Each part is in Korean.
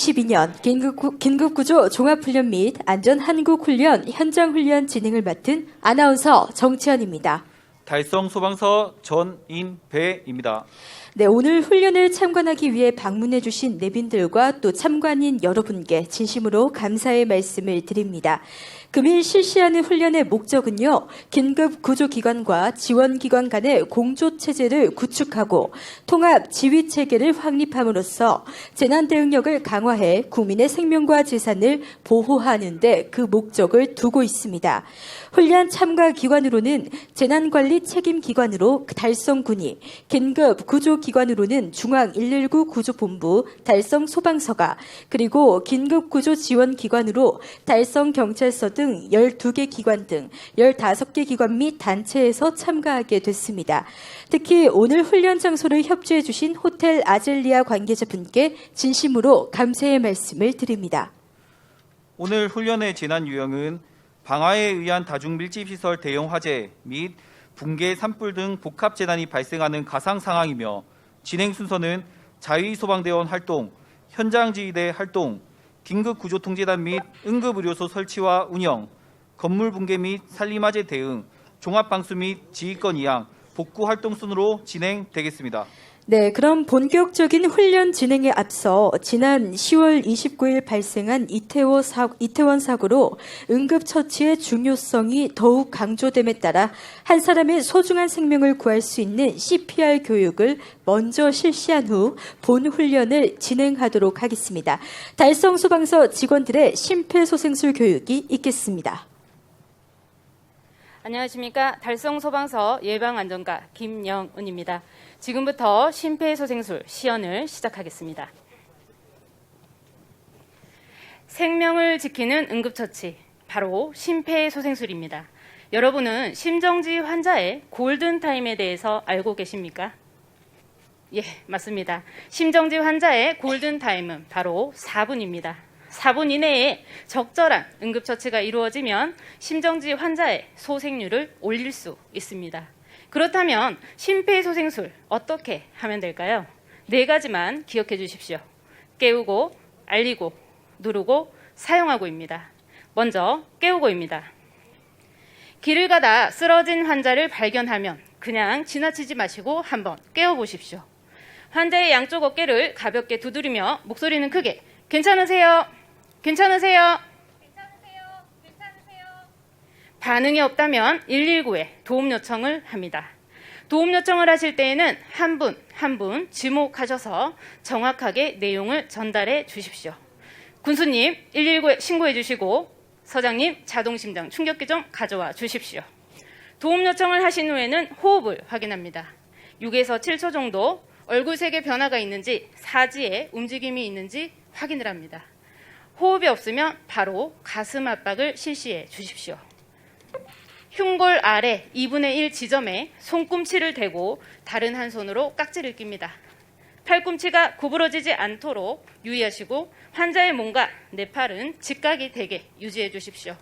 2022년 긴급구조 종합훈련 및 안전한국훈련 현장훈련 진행을 맡은 아나운서 정치현입니다. 달성 소방서 전인배입니다. 네, 오늘 훈련을 참관하기 위해 방문해 주신 내빈들과 또 참관인 여러분께 진심으로 감사의 말씀을 드립니다. 금일 실시하는 훈련의 목적은요, 긴급구조기관과 지원기관 간의 공조체제를 구축하고 통합 지휘체계를 확립함으로써 재난대응력을 강화해 국민의 생명과 재산을 보호하는 데 그 목적을 두고 있습니다. 훈련 참가 기관으로는 재난관리 책임기관으로 달성군이, 긴급구조기관으로는 중앙119 구조본부 달성소방서가, 그리고 긴급구조지원기관으로 달성경찰서 등 12개 기관 등 15개 기관 및 단체에서 참가하게 됐습니다. 특히 오늘 훈련 장소를 협조해 주신 호텔 아젤리아 관계자분께 진심으로 감사의 말씀을 드립니다. 오늘 훈련의 재난 유형은 방화에 의한 다중밀집시설 대형 화재 및 붕괴, 산불 등 복합 재난이 발생하는 가상 상황이며 진행 순서는 자위소방대원 활동, 현장지휘대 활동, 긴급구조통제단 및 응급의료소 설치와 운영, 건물 붕괴 및 산림화재 대응, 종합방수 및 지휘권 이양, 복구 활동 순으로 진행되겠습니다. 네, 그럼 본격적인 훈련 진행에 앞서 지난 10월 29일 발생한 이태원 사고로 응급처치의 중요성이 더욱 강조됨에 따라 한 사람의 소중한 생명을 구할 수 있는 CPR 교육을 먼저 실시한 후 본 훈련을 진행하도록 하겠습니다. 달성소방서 직원들의 심폐소생술 교육이 있겠습니다. 안녕하십니까. 달성소방서 예방안전과 김영은입니다. 지금부터 심폐소생술 시연을 시작하겠습니다. 생명을 지키는 응급처치, 바로 심폐소생술입니다. 여러분은 심정지 환자의 골든타임에 대해서 알고 계십니까? 예, 맞습니다. 심정지 환자의 골든타임은 바로 4분입니다. 4분 이내에 적절한 응급처치가 이루어지면 심정지 환자의 소생률을 올릴 수 있습니다. 그렇다면 심폐소생술 어떻게 하면 될까요? 4가지만 기억해 주십시오. 깨우고, 알리고, 누르고, 사용하고입니다. 먼저 깨우고입니다. 길을 가다 쓰러진 환자를 발견하면 그냥 지나치지 마시고 한번 깨워보십시오. 환자의 양쪽 어깨를 가볍게 두드리며 목소리는 크게 괜찮으세요? 괜찮으세요? 반응이 없다면 119에 도움 요청을 합니다. 도움 요청을 하실 때에는 한 분 한 분 지목하셔서 정확하게 내용을 전달해 주십시오. 군수님 119에 신고해 주시고 서장님 자동심장 충격기 좀 가져와 주십시오. 도움 요청을 하신 후에는 호흡을 확인합니다. 6에서 7초 정도 얼굴색의 변화가 있는지 사지에 움직임이 있는지 확인을 합니다. 호흡이 없으면 바로 가슴 압박을 실시해 주십시오. 흉골 아래 2분의 1 지점에 손꿈치를 대고 다른 한 손으로 깍지를 낍니다. 팔꿈치가 구부러지지 않도록 유의하시고 환자의 몸과 내 팔은 직각이 되게 유지해 주십시오.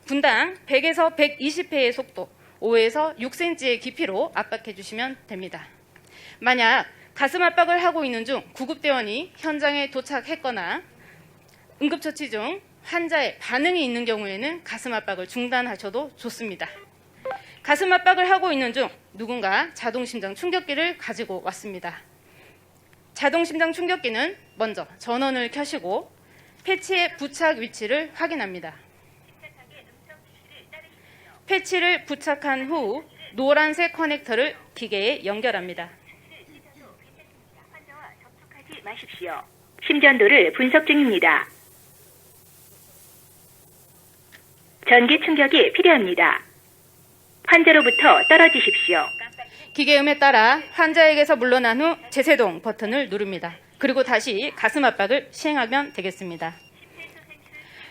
분당 100에서 120회의 속도, 5에서 6cm의 깊이로 압박해 주시면 됩니다. 만약 가슴 압박을 하고 있는 중 구급대원이 현장에 도착했거나 응급처치 중 환자의 반응이 있는 경우에는 가슴 압박을 중단하셔도 좋습니다. 가슴 압박을 하고 있는 중 누군가 자동심장 충격기를 가지고 왔습니다. 자동심장 충격기는 먼저 전원을 켜시고 패치의 부착 위치를 확인합니다. 패치를 부착한 후 노란색 커넥터를 기계에 연결합니다. 마십시오. 심전도를 분석 중입니다. 전기 충격이 필요합니다. 환자로부터 떨어지십시오. 기계음에 따라 환자에게서 물러난 후 재세동 버튼을 누릅니다. 그리고 다시 가슴 압박을 시행하면 되겠습니다.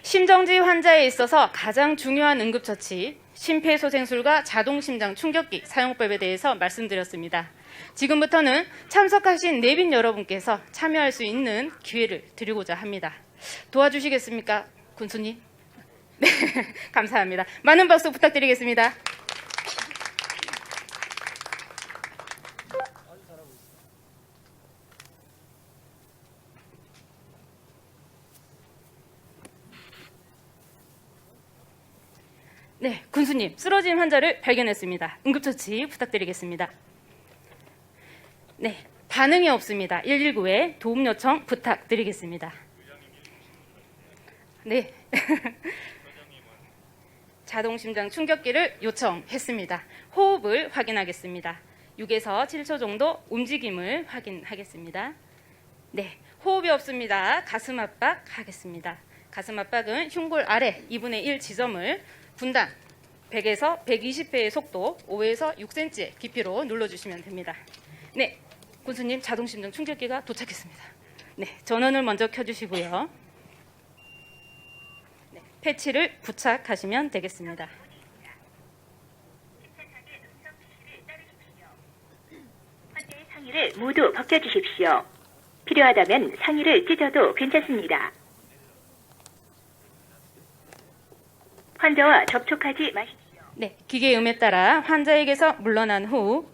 심정지 환자에 있어서 가장 중요한 응급처치, 심폐소생술과 자동심장 충격기 사용법에 대해서 말씀드렸습니다. 지금부터는 참석하신 내빈 여러분께서 참여할 수 있는 기회를 드리고자 합니다. 도와주시겠습니까, 군수님? 네, 감사합니다. 많은 박수 부탁드리겠습니다. 네, 군수님, 쓰러진 환자를 발견했습니다. 응급처치 부탁드리겠습니다. 네, 반응이 없습니다. 119에 도움 요청 부탁드리겠습니다. 네. 자동심장 충격기를 요청했습니다. 호흡을 확인하겠습니다. 6에서 7초 정도 움직임을 확인하겠습니다. 네, 호흡이 없습니다. 가슴 압박하겠습니다. 가슴 압박은 흉골 아래 2분의 1 지점을 분당 100에서 120회의 속도 5에서 6cm의 깊이로 눌러주시면 됩니다. 네, 군수님 자동심장 충격기가 도착했습니다. 네, 전원을 먼저 켜주시고요. 네, 패치를 부착하시면 되겠습니다. 환자의 상의를 모두 벗겨주십시오. 필요하다면 상의를 찢어도 괜찮습니다. 환자와 접촉하지 마십시오. 네, 기계 음에 따라 환자에게서 물러난 후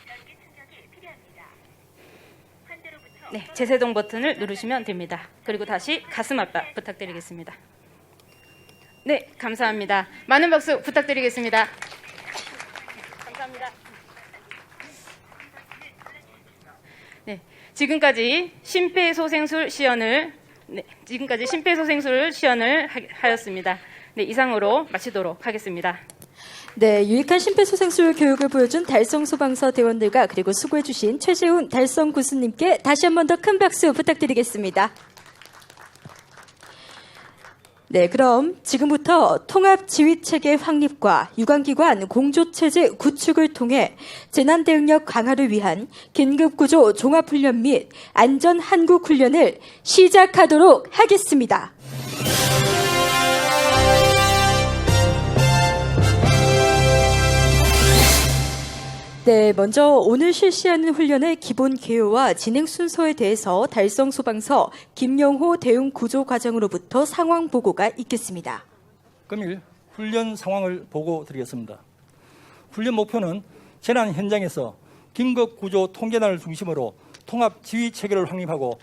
전기 충격이 필요합니다. 환자로부터 네, 재세동 버튼을 누르시면 됩니다. 그리고 다시 가슴 압박 부탁드리겠습니다. 네, 감사합니다. 많은 박수 부탁드리겠습니다. 감사합니다. 네, 지금까지 심폐소생술 시연을 하였습니다. 네, 이상으로 마치도록 하겠습니다. 네, 유익한 심폐소생술 교육을 보여준 달성소방서 대원들과 그리고 수고해주신 최재훈 달성 군수님께 다시 한 번 더 큰 박수 부탁드리겠습니다. 네, 그럼 지금부터 통합지휘체계 확립과 유관기관 공조체제 구축을 통해 재난대응력 강화를 위한 긴급구조 종합훈련 및 안전한국훈련을 시작하도록 하겠습니다. 네, 먼저 오늘 실시하는 훈련의 기본 개요와 진행 순서에 대해서 달성소방서 김영호 대응구조과장으로부터 상황 보고가 있겠습니다. 금일 훈련 상황을 보고 드리겠습니다. 훈련 목표는 재난 현장에서 긴급구조 통제단을 중심으로 통합지휘체계를 확립하고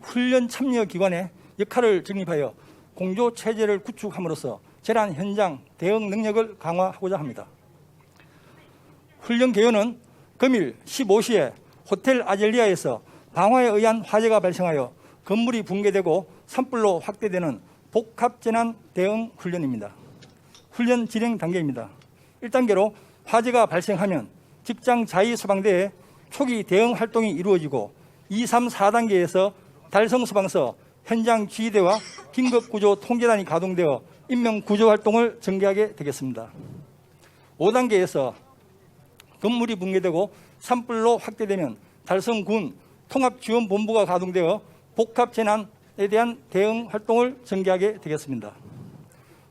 훈련 참여 기관의 역할을 정립하여 공조체제를 구축함으로써 재난 현장 대응 능력을 강화하고자 합니다. 훈련 개요는 금일 15시에 호텔 아젤리아에서 방화에 의한 화재가 발생하여 건물이 붕괴되고 산불로 확대되는 복합재난 대응 훈련입니다. 훈련 진행 단계입니다. 1단계로 화재가 발생하면 직장 자위소방대에 초기 대응 활동이 이루어지고 2, 3, 4단계에서 달성소방서 현장 지휘대와 긴급구조 통제단이 가동되어 인명구조 활동을 전개하게 되겠습니다. 5단계에서 건물이 붕괴되고 산불로 확대되면 달성군 통합지원본부가 가동되어 복합재난에 대한 대응 활동을 전개하게 되겠습니다.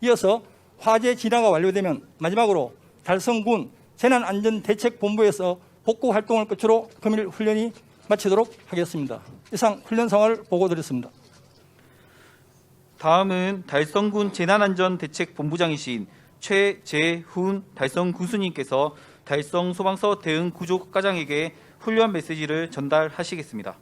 이어서 화재 진화가 완료되면 마지막으로 달성군 재난안전대책본부에서 복구 활동을 끝으로 금일 훈련이 마치도록 하겠습니다. 이상 훈련 상황을 보고 드렸습니다. 다음은 달성군 재난안전대책본부장이신 최재훈 달성군수님께서 달성소방서 대응구조과장에게 훈련 메시지를 전달하시겠습니다.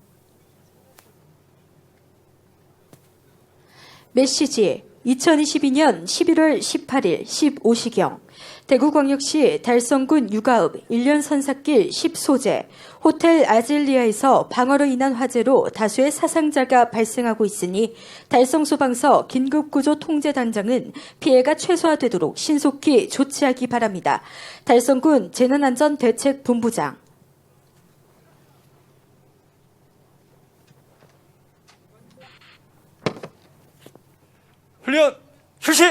메시지 2022년 11월 18일 15시경 대구광역시 달성군 유가읍 1년 선삭길 10소재 호텔 아젤리아에서 방화로 인한 화재로 다수의 사상자가 발생하고 있으니 달성소방서 긴급구조통제단장은 피해가 최소화되도록 신속히 조치하기 바랍니다. 달성군 재난안전대책본부장. 훈련 실시!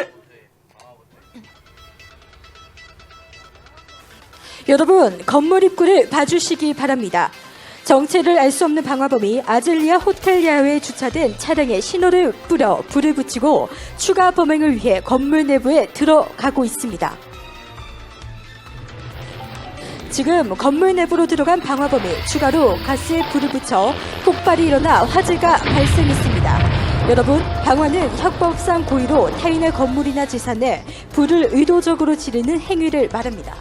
여러분, 건물 입구를 봐주시기 바랍니다. 정체를 알 수 없는 방화범이 아젤리아 호텔 야외에 주차된 차량에 신호를 뿌려 불을 붙이고 추가 범행을 위해 건물 내부에 들어가고 있습니다. 지금 건물 내부로 들어간 방화범이 추가로 가스에 불을 붙여 폭발이 일어나 화재가 발생했습니다. 여러분, 방화는 형법상 고의로 타인의 건물이나 재산에 불을 의도적으로 지르는 행위를 말합니다.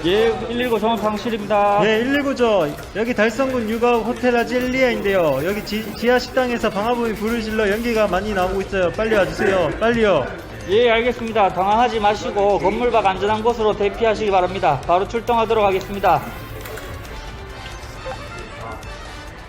예, 119 정상실입니다. 네, 119죠. 여기 달성군 육아읍 호텔 아젤리아인데요. 여기 지하 식당에서 방화범이 불을 질러 연기가 많이 나오고 있어요. 빨리 와주세요. 빨리요. 예, 알겠습니다. 당황하지 마시고 건물 밖 안전한 곳으로 대피하시기 바랍니다. 바로 출동하도록 하겠습니다.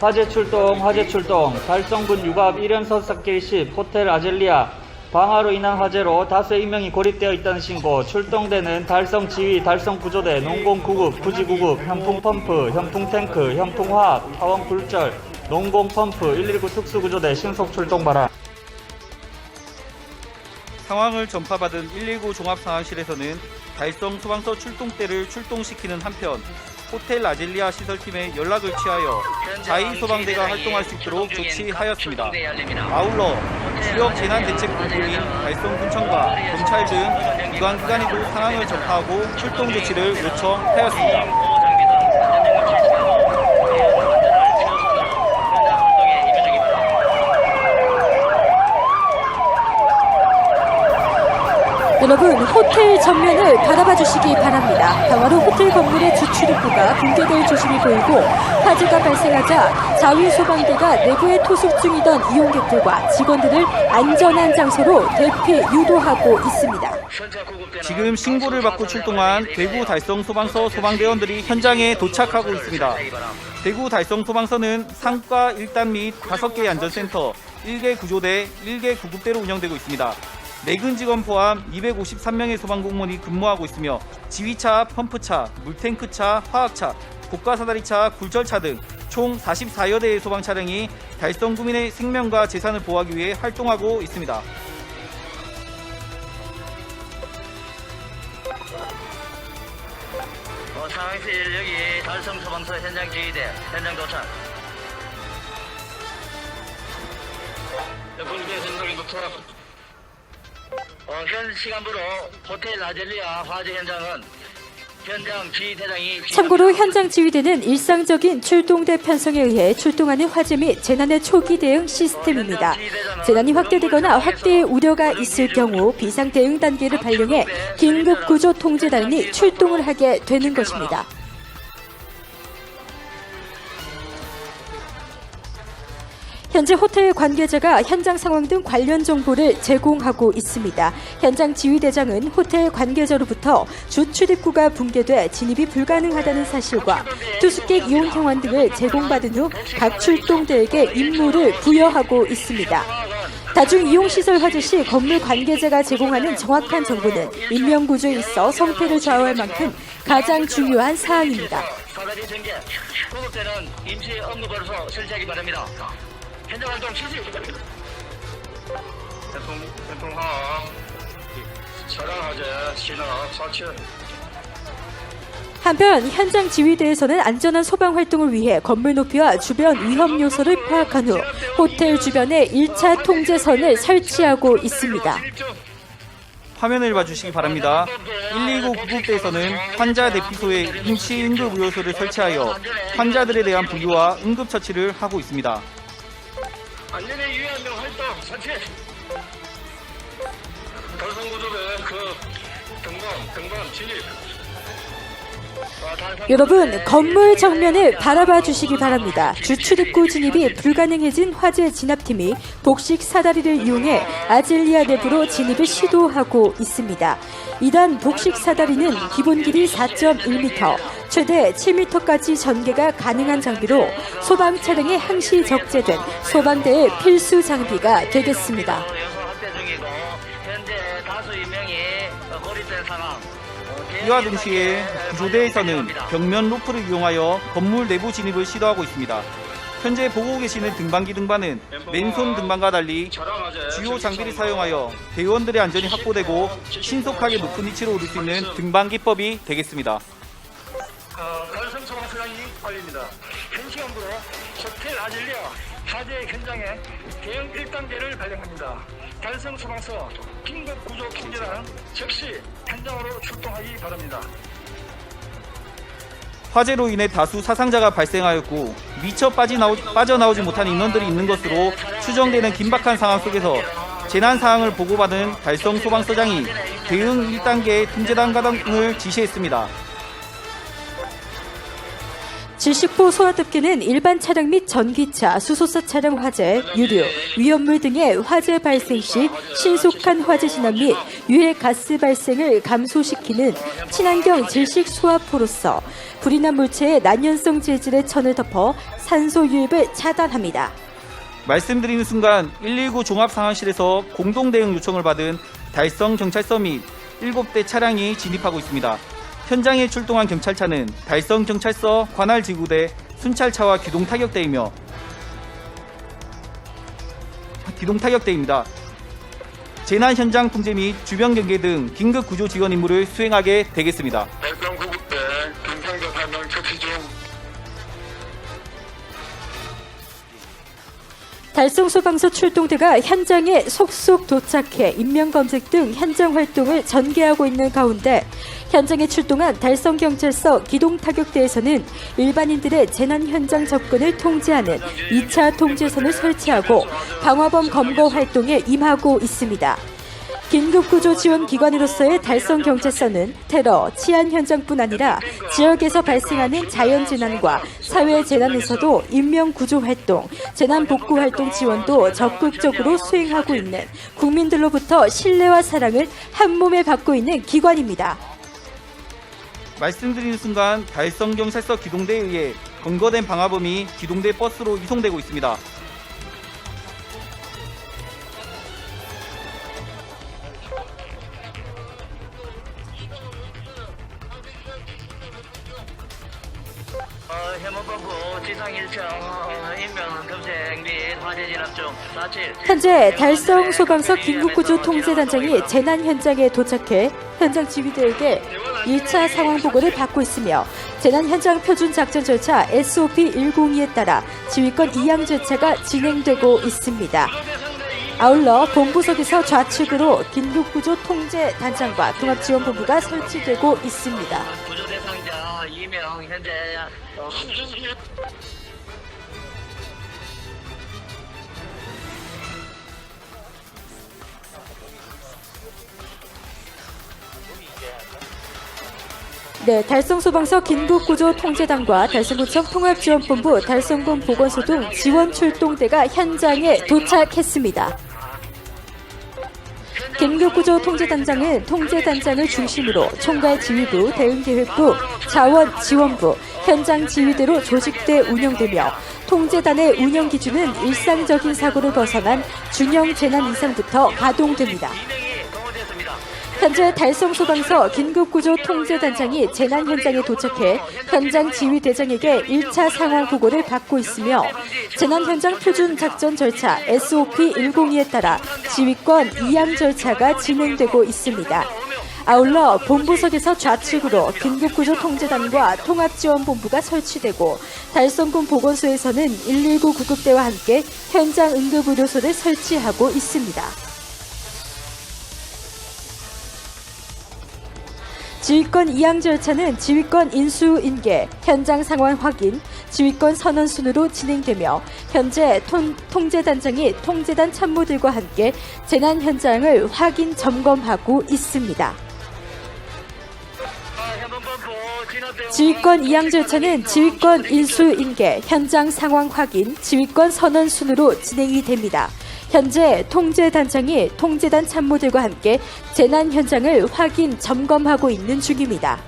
화재 출동. 달성군 육아읍 1현 서삭길 10 호텔 아젤리아. 방화로 인한 화재로 다수의 인명이 고립되어 있다는 신고. 출동대는 달성 지휘, 달성 구조대, 농공 9급, 부지 9급, 현풍 펌프, 현풍 탱크, 현풍 화학, 타원 굴절, 농공 펌프, 119 특수구조대 신속 출동 바람. 상황을 전파받은 119 종합상황실에서는 달성 소방서 출동대를 출동시키는 한편 호텔 아젤리아 시설팀에 연락을 취하여 자위 소방대가 활동할 수 있도록 조치하였습니다. 아울러 지역 재난대책본부인 달성군청과 경찰 등 유관기관에도 상황을 전파하고 출동 조치를 요청하였습니다. 여러분, 호텔 정면을 바라봐 주시기 바랍니다. 방화로 호텔 건물의 주출입구가 붕괴될 조짐이 보이고 화재가 발생하자 자위소방대가 내부에 투숙 중이던 이용객들과 직원들을 안전한 장소로 대피 유도하고 있습니다. 지금 신고를 받고 출동한 대구 달성 소방서 소방대원들이 현장에 도착하고 있습니다. 대구 달성 소방서는 상과 1단 및 5개의 안전센터, 1개 구조대, 1개 구급대로 운영되고 있습니다. 내근 직원 포함 253명의 소방공무원이 근무하고 있으며 지휘차, 펌프차, 물탱크차, 화학차, 고가사다리차, 굴절차 등 총 44여 대의 소방 차량이 달성 구민의 생명과 재산을 보호하기 위해 활동하고 있습니다. 상황실 여기 달성 소방서 현장 지휘대 현장 도착. 분배 전동부터 현 시간부로 호텔 아젤리아 화재 현장은 현장 지휘대장이 참고로 현장 지휘대는 일상적인 출동대 편성에 의해 출동하는 화재 및 재난의 초기 대응 시스템입니다. 재난이 확대되거나 확대의 우려가 있을 경우 비상 대응 단계를 발령해 긴급 구조 통제단이 출동을 하게 되는 것입니다. 현재 호텔 관계자가 현장 상황 등 관련 정보를 제공하고 있습니다. 현장 지휘대장은 호텔 관계자로부터 주 출입구가 붕괴돼 진입이 불가능하다는 사실과 투숙객 이용 현황 등을 제공받은 후 각 출동대에게 임무를 부여하고 있습니다. 다중이용시설 화재 시 건물 관계자가 제공하는 정확한 정보는 인명구조에 있어 성패를 좌우할 만큼 가장 중요한 사항입니다. 사다리 전개, 구급대는 임시 업무부로서 설치하기 바랍니다. 현장 활동 실시. 태풍화 차량 화재 신호 사치. 한편 현장 지휘대에서는 안전한 소방 활동을 위해 건물 높이와 주변 위험 요소를 파악한 후 호텔 주변에 1차 통제선을 설치하고 있습니다. 화면을 봐주시기 바랍니다. 119 구급대에서는 환자 대피소에 임시 응급 의료소를 설치하여 환자들에 대한 분류와 응급처치를 하고 있습니다. 안전에 유의한 명 활동 설치. 달성구조대 등반 진입. 여러분, 건물 정면을 바라봐 주시기 바랍니다. 주출입구 진입이 불가능해진 화재 진압팀이 복식 사다리를 이용해 아젤리아 내부로 진입을 시도하고 있습니다. 이단 복식 사다리는 기본 길이 4.1m, 최대 7m까지 전개가 가능한 장비로 소방 차량에 항시 적재된 소방대의 필수 장비가 되겠습니다. 현재 다수 인명이 고립된 상황. 이와 동시에 구조대에서는 벽면 로프를 이용하여 건물 내부 진입을 시도하고 있습니다. 현재 보고 계시는 등반기 등반은 맨손 등반과 달리 주요 장비를 사용하여 대원들의 안전이 확보되고 신속하게 높은 위치로 오를 수 있는 등반기법이 되겠습니다. 달성 소방서장이 알립니다. 현 시간부로 호텔 아젤리아 화재 현장에 대응 1단계를 발령합니다. 달성 소방서 긴급 구조 통제단 즉시 현장으로 출동하기 바랍니다. 화재로 인해 다수 사상자가 발생하였고 미처 빠져나오지 못한 인원들이 있는 것으로 추정되는 긴박한 상황 속에서 재난 상황을 보고받은 달성 소방서장이 대응 1단계 통제단 가동을 지시했습니다. 질식포 소화덮개는 일반 차량 및 전기차, 수소사 차량 화재, 유류, 위험물 등의 화재 발생 시 신속한 화재 진압 및 유해 가스 발생을 감소시키는 친환경 질식 소화포로서 불이 난 물체의 난연성 재질의 천을 덮어 산소 유입을 차단합니다. 말씀드리는 순간 119 종합상황실에서 공동대응 요청을 받은 달성경찰서 및 7대 차량이 진입하고 있습니다. 현장에 출동한 경찰차는 달성경찰서 관할지구대 순찰차와 기동타격대입니다. 재난 현장 통제 및 주변 경계 등 긴급 구조 지원 임무를 수행하게 되겠습니다. 달성 구급대 경상도 3명 처치 중. 달성소방서 출동대가 현장에 속속 도착해 인명검색 등 현장 활동을 전개하고 있는 가운데 현장에 출동한 달성경찰서 기동타격대에서는 일반인들의 재난 현장 접근을 통제하는 2차 통제선을 설치하고 방화범 검거 활동에 임하고 있습니다. 긴급구조 지원 기관으로서의 달성경찰서는 테러, 치안 현장뿐 아니라 지역에서 발생하는 자연재난과 사회재난에서도 인명구조 활동, 재난복구 활동 지원도 적극적으로 수행하고 있는 국민들로부터 신뢰와 사랑을 한몸에 받고 있는 기관입니다. 말씀드리는 순간 달성경찰서 기동대에 의해 검거된 방화범이 기동대 버스로 이송되고 있습니다. 해먼본부 지상 1층 인명 검색 및 화재 진압 중 47. 현재 달성소방서 긴급구조 통제단장이 재난 현장에 도착해 현장 지휘대에게 1차 상황 보고를 받고 있으며 재난 현장 표준 작전 절차 SOP 102에 따라 지휘권 이양 절차가 진행되고 있습니다. 아울러 본부석에서 좌측으로 긴급구조 통제단장과 통합지원본부가 설치되고 있습니다. 구조 대상자 2명 현재 네, 달성소방서 긴급구조 통제단과 달성구청 통합지원본부, 달성군 보건소 등 지원 출동대가 현장에 도착했습니다. 긴급구조 통제단장은 통제단장을 중심으로 총괄지휘부, 대응계획부, 자원지원부, 현장지휘대로 조직돼 운영되며 통제단의 운영 기준은 일상적인 사고를 벗어난 중형 재난 이상부터 가동됩니다. 현재 달성소방서 긴급구조 통제단장이 재난 현장에 도착해 현장 지휘대장에게 1차 상황 보고를 받고 있으며 재난 현장 표준 작전 절차 SOP 102에 따라 지휘권 이양 절차가 진행되고 있습니다. 아울러 본부석에서 좌측으로 긴급구조 통제단과 통합지원본부가 설치되고 달성군 보건소에서는 119 구급대와 함께 현장 응급의료소를 설치하고 있습니다. 지휘권 이양 절차는 지휘권 인수 인계, 현장 상황 확인, 지휘권 선언 순으로 진행되며 현재 통제단장이 통제단 참모들과 함께 재난 현장을 확인 점검하고 있습니다. 지휘권 이양 절차는 지휘권 인수 인계, 현장 상황 확인, 지휘권 선언 순으로 진행이 됩니다. 현재 통제단장이 통제단 참모들과 함께 재난 현장을 확인, 점검하고 있는 중입니다.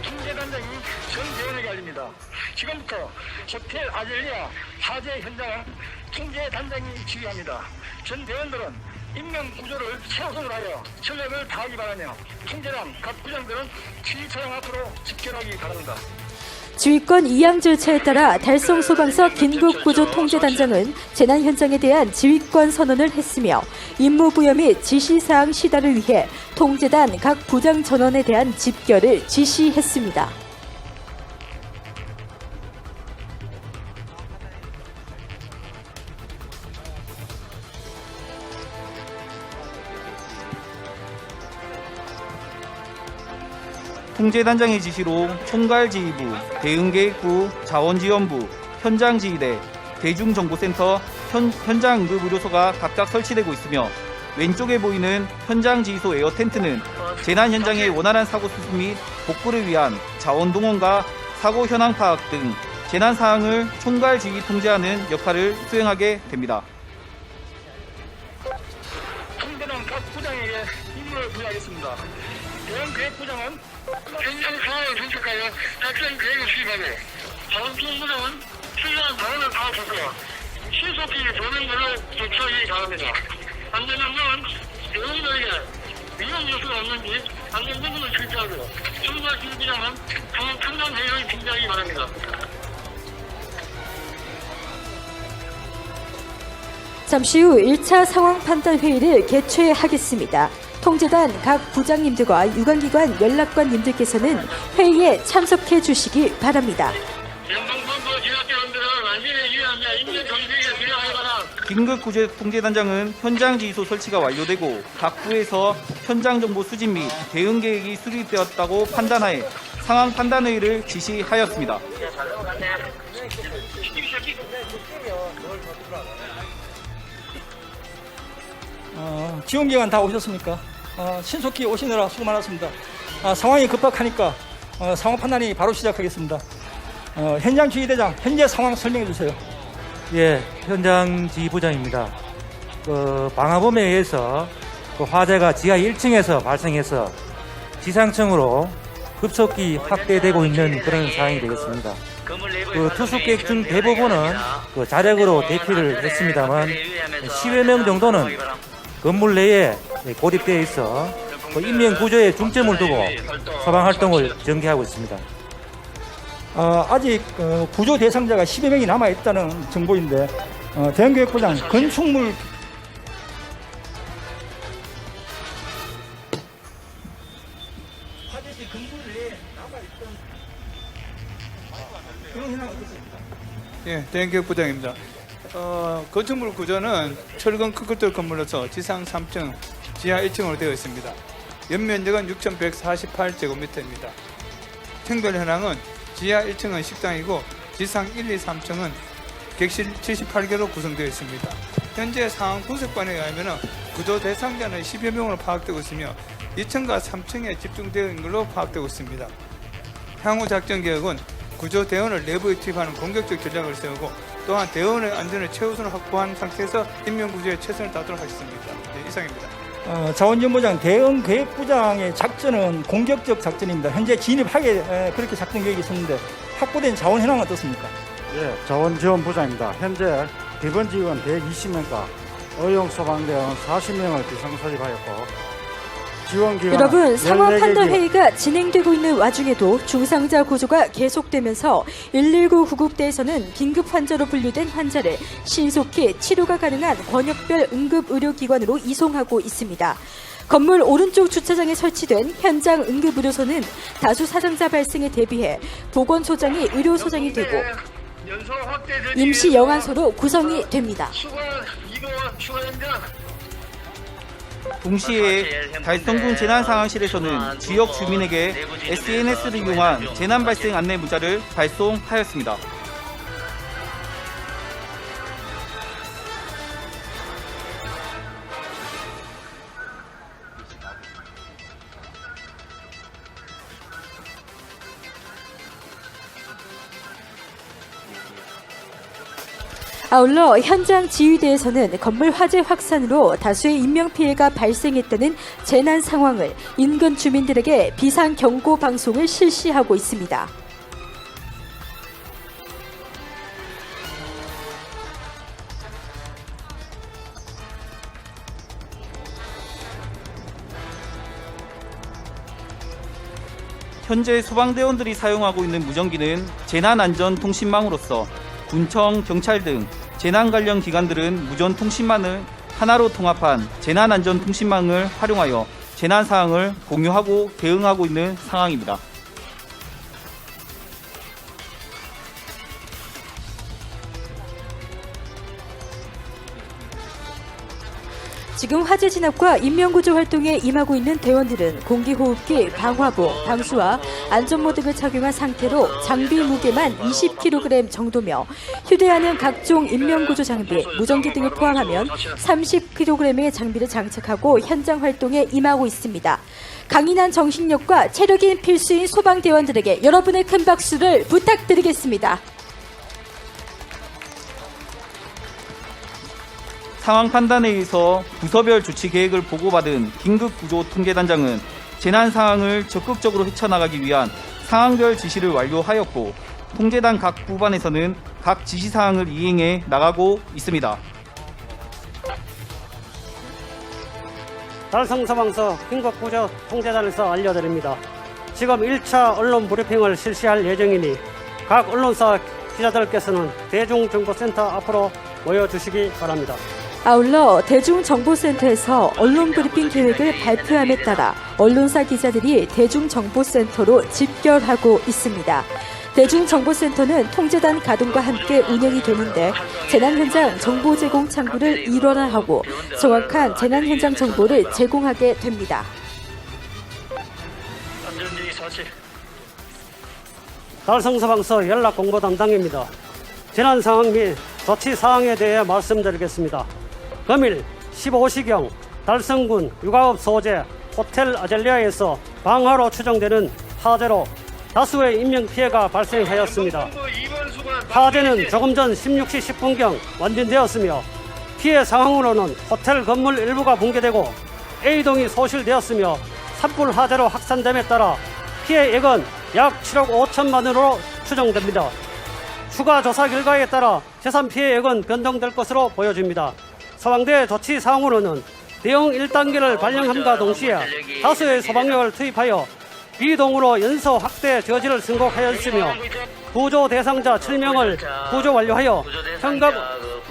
통제단장이 전 대원에게 알립니다. 지금부터 호텔 아젤리아 화재 현장을 통제단장이 지휘합니다. 전 대원들은 인명 구조를 최우선으로 하여 전력을 다하기 바라며 통제단 각 부장들은 지휘 차량 앞으로 집결하기 바랍니다. 지휘권 이양 절차에 따라 달성소방서 긴급구조통제단장은 재난 현장에 대한 지휘권 선언을 했으며 임무 부여 및 지시사항 시달을 위해 통제단 각 부장 전원에 대한 집결을 지시했습니다. 통제단장의 지시로 총괄지휘부, 대응계획부, 자원지원부, 현장지휘대, 대중정보센터, 현장응급의료소가 각각 설치되고 있으며 왼쪽에 보이는 현장 지휘소 에어 텐트는 재난 현장의 원활한 사고 수습 및 복구를 위한 자원 동원과 사고 현황 파악 등 재난 사항을 총괄 지휘 통제하는 역할을 수행하게 됩니다. 통제단 각 부장에게 임무를 부여하겠습니다. 대응계획부장은 현장 상황을 분석하여 작전 계획을 수립하고 자원통부장은 필요한 자원을 파악하고 신속히 도면별로 대처에 가합니다. 안전장관은 대원들에게 위험 요소가 없는지 안전 부분을 실시하고 총괄 지휘부장은 상황 첨단 대응을 준비하기 바랍니다. 잠시 후 1차 상황 판단 회의를 개최하겠습니다. 통제단 각 부장님들과 유관기관 연락관님들께서는 회의에 참석해 주시기 바랍니다. 연방본부 지역대원들은 안전에 유의하며 인명 정책에 수행하거나 긴급구조통제단장은 현장 지휘소 설치가 완료되고 각 부에서 현장 정보 수집 및 대응 계획이 수립되었다고 판단하에 상황 판단 회의를 지시하였습니다. 지원기관 다 오셨습니까? 신속히 오시느라 수고 많았습니다. 상황이 급박하니까 상황 판단이 바로 시작하겠습니다. 현장 지휘대장 현재 상황 설명해 주세요. 예, 현장 지휘부장입니다. 방화범에 의해서 화재가 지하 1층에서 발생해서 지상층으로 급속히 확대되고 있는 그런 상황이 되겠습니다. 투숙객 중 대부분은 자력으로 대피를 했습니다만 10여 명 정도는 건물 내에 고립되어 있어 인명 구조에 중점을 두고 소방 활동을 전개하고 있습니다. 아직 구조 대상자가 10여 명이 남아있다는 정보인데 대응계획부장 건축물 화재지 건물 내에 남아있던 그런 현황 어떻습니까? 예, 대응계획부장입니다. 건축물 구조는 철근 콘크리트 건물로서 지상 3층, 지하 1층으로 되어 있습니다. 연면적은 6,148제곱미터입니다. 생존 현황은 지하 1층은 식당이고 지상 1, 2, 3층은 객실 78개로 구성되어 있습니다. 현재 상황 분석반에 의하면 구조 대상자는 10여 명으로 파악되고 있으며 2층과 3층에 집중되어 있는 걸로 파악되고 있습니다. 향후 작전 계획은 구조 대원을 내부에 투입하는 공격적 전략을 세우고 또한 대원의 안전을 최우선으로 확보한 상태에서 인명구조에 최선을 다하도록 하겠습니다. 네, 이상입니다. 자원정보장 대응계획부장의 작전은 공격적 작전입니다. 현재 진입하게 그렇게 작전 계획이 있었는데 확보된 자원 현황은 어떻습니까? 예, 자원지원부장입니다. 현재 기본 직원 120명과 의용소방대원 40명을 비상소집하였고 지원기관 여러분, 상황 14개 판단 기관 회의가 진행되고 있는 와중에도 중상자 구조가 계속되면서 119 구급대에서는 긴급 환자로 분류된 환자를 신속히 치료가 가능한 권역별 응급의료기관으로 이송하고 있습니다. 건물 오른쪽 주차장에 설치된 현장 응급의료소는 다수 사상자 발생에 대비해 보건소장이 의료소장이 되고 임시 영안소로 구성이 됩니다. 동시에 달성군 재난상황실에서는 지역 주민에게 SNS를 이용한 재난 발생 안내 문자를 발송하였습니다. 아울러 현장 지휘대에서는 건물 화재 확산으로 다수의 인명피해가 발생했다는 재난 상황을 인근 주민들에게 비상경고 방송을 실시하고 있습니다. 현재 소방대원들이 사용하고 있는 무전기는 재난안전통신망으로서 군청, 경찰 등 재난 관련 기관들은 무전통신망을 하나로 통합한 재난안전통신망을 활용하여 재난 사항을 공유하고 대응하고 있는 상황입니다. 지금 화재 진압과 인명구조 활동에 임하고 있는 대원들은 공기호흡기, 방화복, 방수와 안전모 등을 착용한 상태로 장비 무게만 20kg 정도며 휴대하는 각종 인명구조 장비, 무전기 등을 포함하면 30kg의 장비를 장착하고 현장 활동에 임하고 있습니다. 강인한 정신력과 체력이 필수인 소방대원들에게 여러분의 큰 박수를 부탁드리겠습니다. 상황 판단에 의해서 부서별 조치 계획을 보고받은 긴급구조통제단장은 재난 상황을 적극적으로 헤쳐나가기 위한 상황별 지시를 완료하였고 통제단 각 부반에서는 각 지시사항을 이행해 나가고 있습니다. 달성소방서 긴급구조통제단에서 알려드립니다. 지금 1차 언론 브리핑을 실시할 예정이니 각 언론사 기자들께서는 대중정보센터 앞으로 모여주시기 바랍니다. 아울러 대중정보센터에서 언론 브리핑 계획을 발표함에 따라 언론사 기자들이 대중정보센터로 집결하고 있습니다. 대중정보센터는 통제단 가동과 함께 운영이 되는데 재난 현장 정보 제공 창구를 일원화하고 정확한 재난 현장 정보를 제공하게 됩니다. 달성소방서 연락공보 담당입니다. 재난 상황 및 조치 사항에 대해 말씀드리겠습니다. 금일 15시경 달성군 육아업 소재 호텔 아젤리아에서 방화로 추정되는 화재로 다수의 인명피해가 발생하였습니다. 화재는 조금 전 16시 10분경 완전되었으며 피해 상황으로는 호텔 건물 일부가 붕괴되고 A동이 소실되었으며 산불 화재로 확산됨에 따라 피해액은 약 7억 5천만 원으로 추정됩니다. 추가 조사 결과에 따라 재산 피해액은 변동될 것으로 보여집니다. 소방대 조치 사항으로는 대응 1단계를 발령함과 동시에 다수의 소방력을 투입하여 B동으로 연소 확대 저지를 선고하였으며 구조 대상자 7명을 구조 완료하여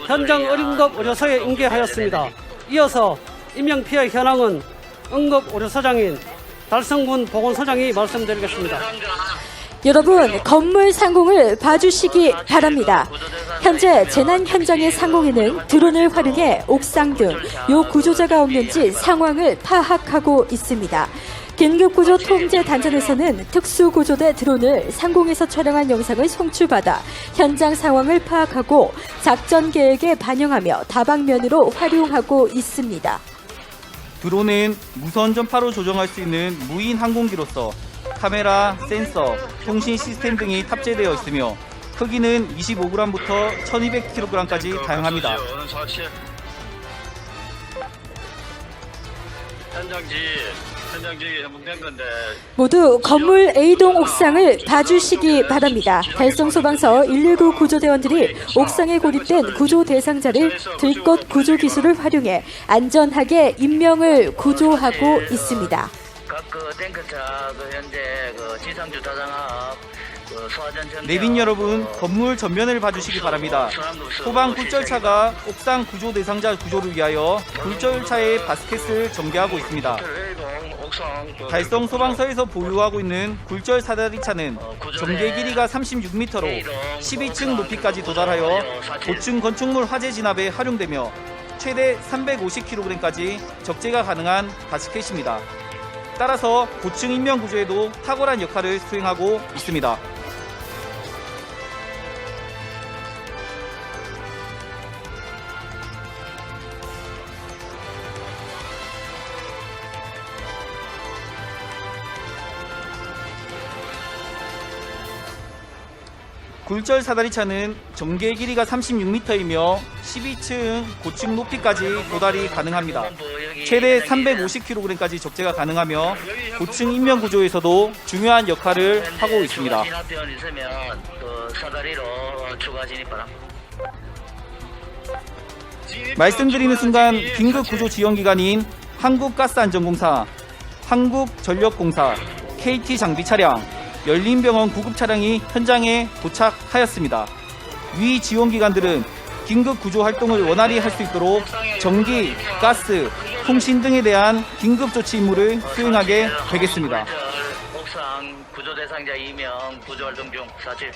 현장 응급 의료소에 인계하였습니다. 이어서 인명피해 현황은 응급 의료소장인 달성군 보건소장이 말씀드리겠습니다. 여러분, 건물 상공을 봐주시기 바랍니다. 현재 재난 현장의 상공에는 드론을 활용해 옥상 등 요 구조자가 없는지 상황을 파악하고 있습니다. 긴급구조 통제 단전에서는 특수구조대 드론을 상공에서 촬영한 영상을 송출받아 현장 상황을 파악하고 작전 계획에 반영하며 다방면으로 활용하고 있습니다. 드론은 무선 전파로 조정할 수 있는 무인 항공기로서 카메라, 센서, 통신 시스템 등이 탑재되어 있으며 크기는 25g부터 1200kg까지 다양합니다. 현장지 현무된 건데 모두 건물 A동 옥상을 봐주시기 바랍니다. 달성소방서 119 구조대원들이 옥상에 고립된 구조 대상자를 들것 구조 기술을 활용해 안전하게 인명을 구조하고 있습니다. 각 탱크차 현재 지상주 다장합 내빈 여러분, 건물 전면을 봐주시기 바랍니다. 소방 굴절차가 옥상 구조 대상자 구조를 위하여 굴절차의 바스켓을 전개하고 있습니다. 달성 소방서에서 보유하고 있는 굴절 사다리차는 전개 길이가 36m로 12층 높이까지 도달하여 고층 건축물 화재 진압에 활용되며 최대 350kg까지 적재가 가능한 바스켓입니다. 따라서 고층 인명 구조에도 탁월한 역할을 수행하고 있습니다. 굴절 사다리차는 전개 길이가 36m이며 12층 고층 높이까지 도달이 가능합니다. 최대 350kg까지 적재가 가능하며 고층 인명 구조에서도 중요한 역할을 하고 있습니다. 말씀드리는 순간 긴급구조 지원기관인 한국가스안전공사, 한국전력공사, KT장비차량, 열린병원 구급차량이 현장에 도착하였습니다. 위 지원기관들은 긴급구조 활동을 원활히 할 수 있도록 전기, 가스, 통신 등에 대한 긴급조치 임무를 수행하게 되겠습니다. 옥상 구조 대상자 2명 구조 활동 중 사실.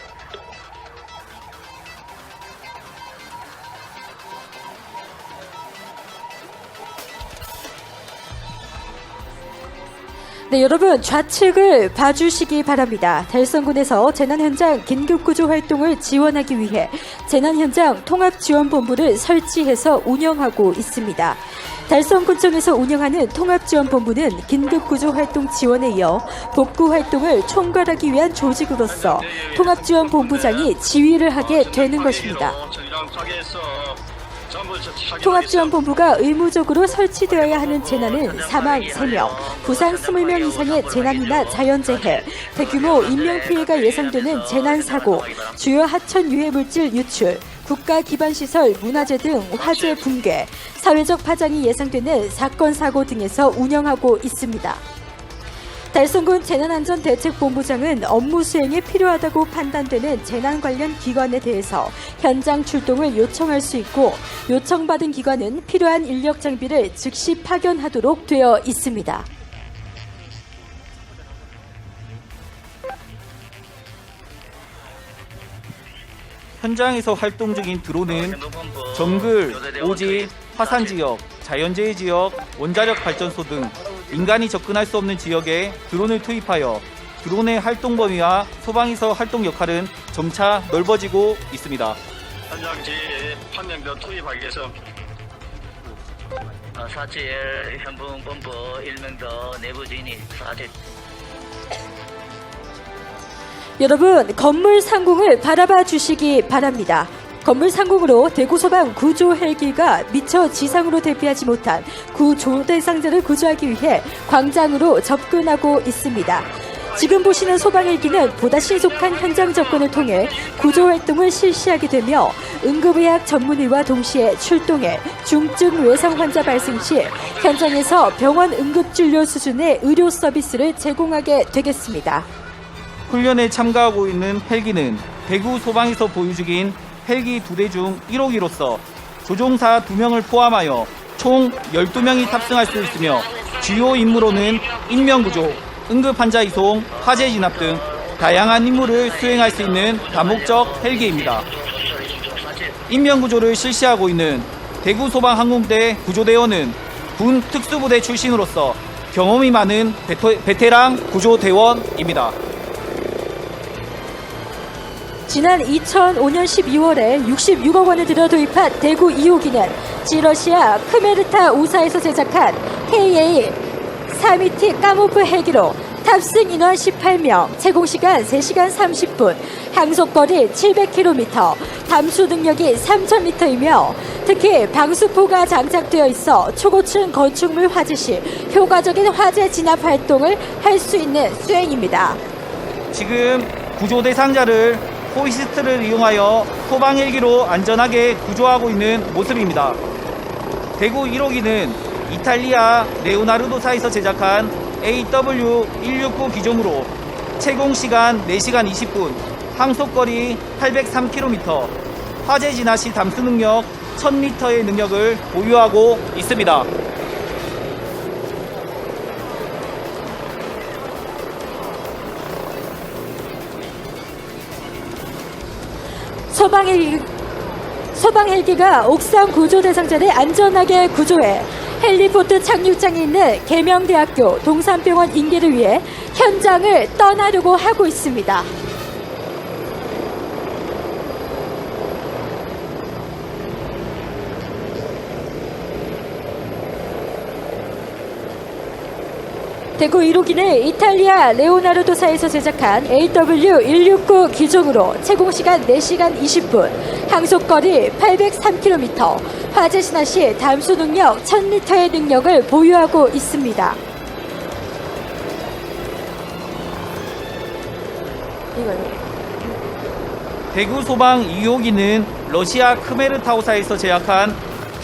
네, 여러분 좌측을 봐주시기 바랍니다. 달성군에서 재난 현장 긴급구조 활동을 지원하기 위해 재난 현장 통합지원본부를 설치해서 운영하고 있습니다. 달성군청에서 운영하는 통합지원본부는 긴급구조 활동 지원에 이어 복구 활동을 총괄하기 위한 조직으로서 통합지원본부장이 지휘를 하게 되는 것입니다. 통합지원본부가 의무적으로 설치되어야 하는 재난은 사망 3명, 부상 20명 이상의 재난이나 자연재해, 대규모 인명피해가 예상되는 재난사고, 주요 하천 유해물질 유출, 국가기반시설 문화재 등 화재 붕괴, 사회적 파장이 예상되는 사건 사고 등에서 운영하고 있습니다. 달성군 재난안전대책본부장은 업무 수행에 필요하다고 판단되는 재난 관련 기관에 대해서 현장 출동을 요청할 수 있고 요청받은 기관은 필요한 인력 장비를 즉시 파견하도록 되어 있습니다. 현장에서 활동 중인 드론은 정글, 오지, 화산 지역, 자연재해 지역, 원자력 발전소 등 인간이 접근할 수 없는 지역에 드론을 투입하여 드론의 활동 범위와 소방에서 활동 역할은 점차 넓어지고 있습니다. 현장지 한 명 더 투입하기 위해서 4.1 현붕본부 1명 더 내부 진입 4제. 여러분, 건물 상공을 바라봐 주시기 바랍니다. 건물 상공으로 대구소방 구조 헬기가 미처 지상으로 대피하지 못한 구조 대상자를 구조하기 위해 광장으로 접근하고 있습니다. 지금 보시는 소방 헬기는 보다 신속한 현장 접근을 통해 구조 활동을 실시하게 되며 응급의학 전문의와 동시에 출동해 중증 외상 환자 발생 시 현장에서 병원 응급진료 수준의 의료 서비스를 제공하게 되겠습니다. 훈련에 참가하고 있는 헬기는 대구 소방에서 보유 중인 헬기 2대 중 1호기로서 조종사 2명을 포함하여 총 12명이 탑승할 수 있으며 주요 임무로는 인명구조, 응급환자 이송, 화재 진압 등 다양한 임무를 수행할 수 있는 다목적 헬기입니다. 인명구조를 실시하고 있는 대구소방항공대 구조대원은 군 특수부대 출신으로서 경험이 많은 베테랑 구조대원입니다. 지난 2005년 12월에 66억 원을 들여 도입한 대구 2호기는 지러시아 크메르타 우사에서 제작한 KA-3ET 까모프 헬기로 탑승 인원 18명, 채공시간 3시간 30분, 항속거리 700km, 담수 능력이 3000m이며 특히 방수포가 장착되어 있어 초고층 건축물 화재 시 효과적인 화재 진압 활동을 할 수 있는 수행입니다. 지금 구조 대상자를 호이스트를 이용하여 소방 헬기로 안전하게 구조하고 있는 모습입니다. 대구 1호기는 이탈리아 레오나르도사에서 제작한 AW169 기종으로 채공시간 4시간 20분, 항속거리 803km, 화재 진화 시 담수 능력 1000m의 능력을 보유하고 있습니다. 소방 헬기가 옥상 구조 대상자를 안전하게 구조해 헬리포트 착륙장에 있는 계명대학교 동산병원 인계를 위해 현장을 떠나려고 하고 있습니다. 대구 1호기는 이탈리아 레오나르도사에서 제작한 AW169 기종으로 채공시간 4시간 20분, 항속거리 803km, 화재 진화 시 담수 능력 1000m의 능력을 보유하고 있습니다. 대구 소방 2호기는 러시아 크메르타우사에서 제작한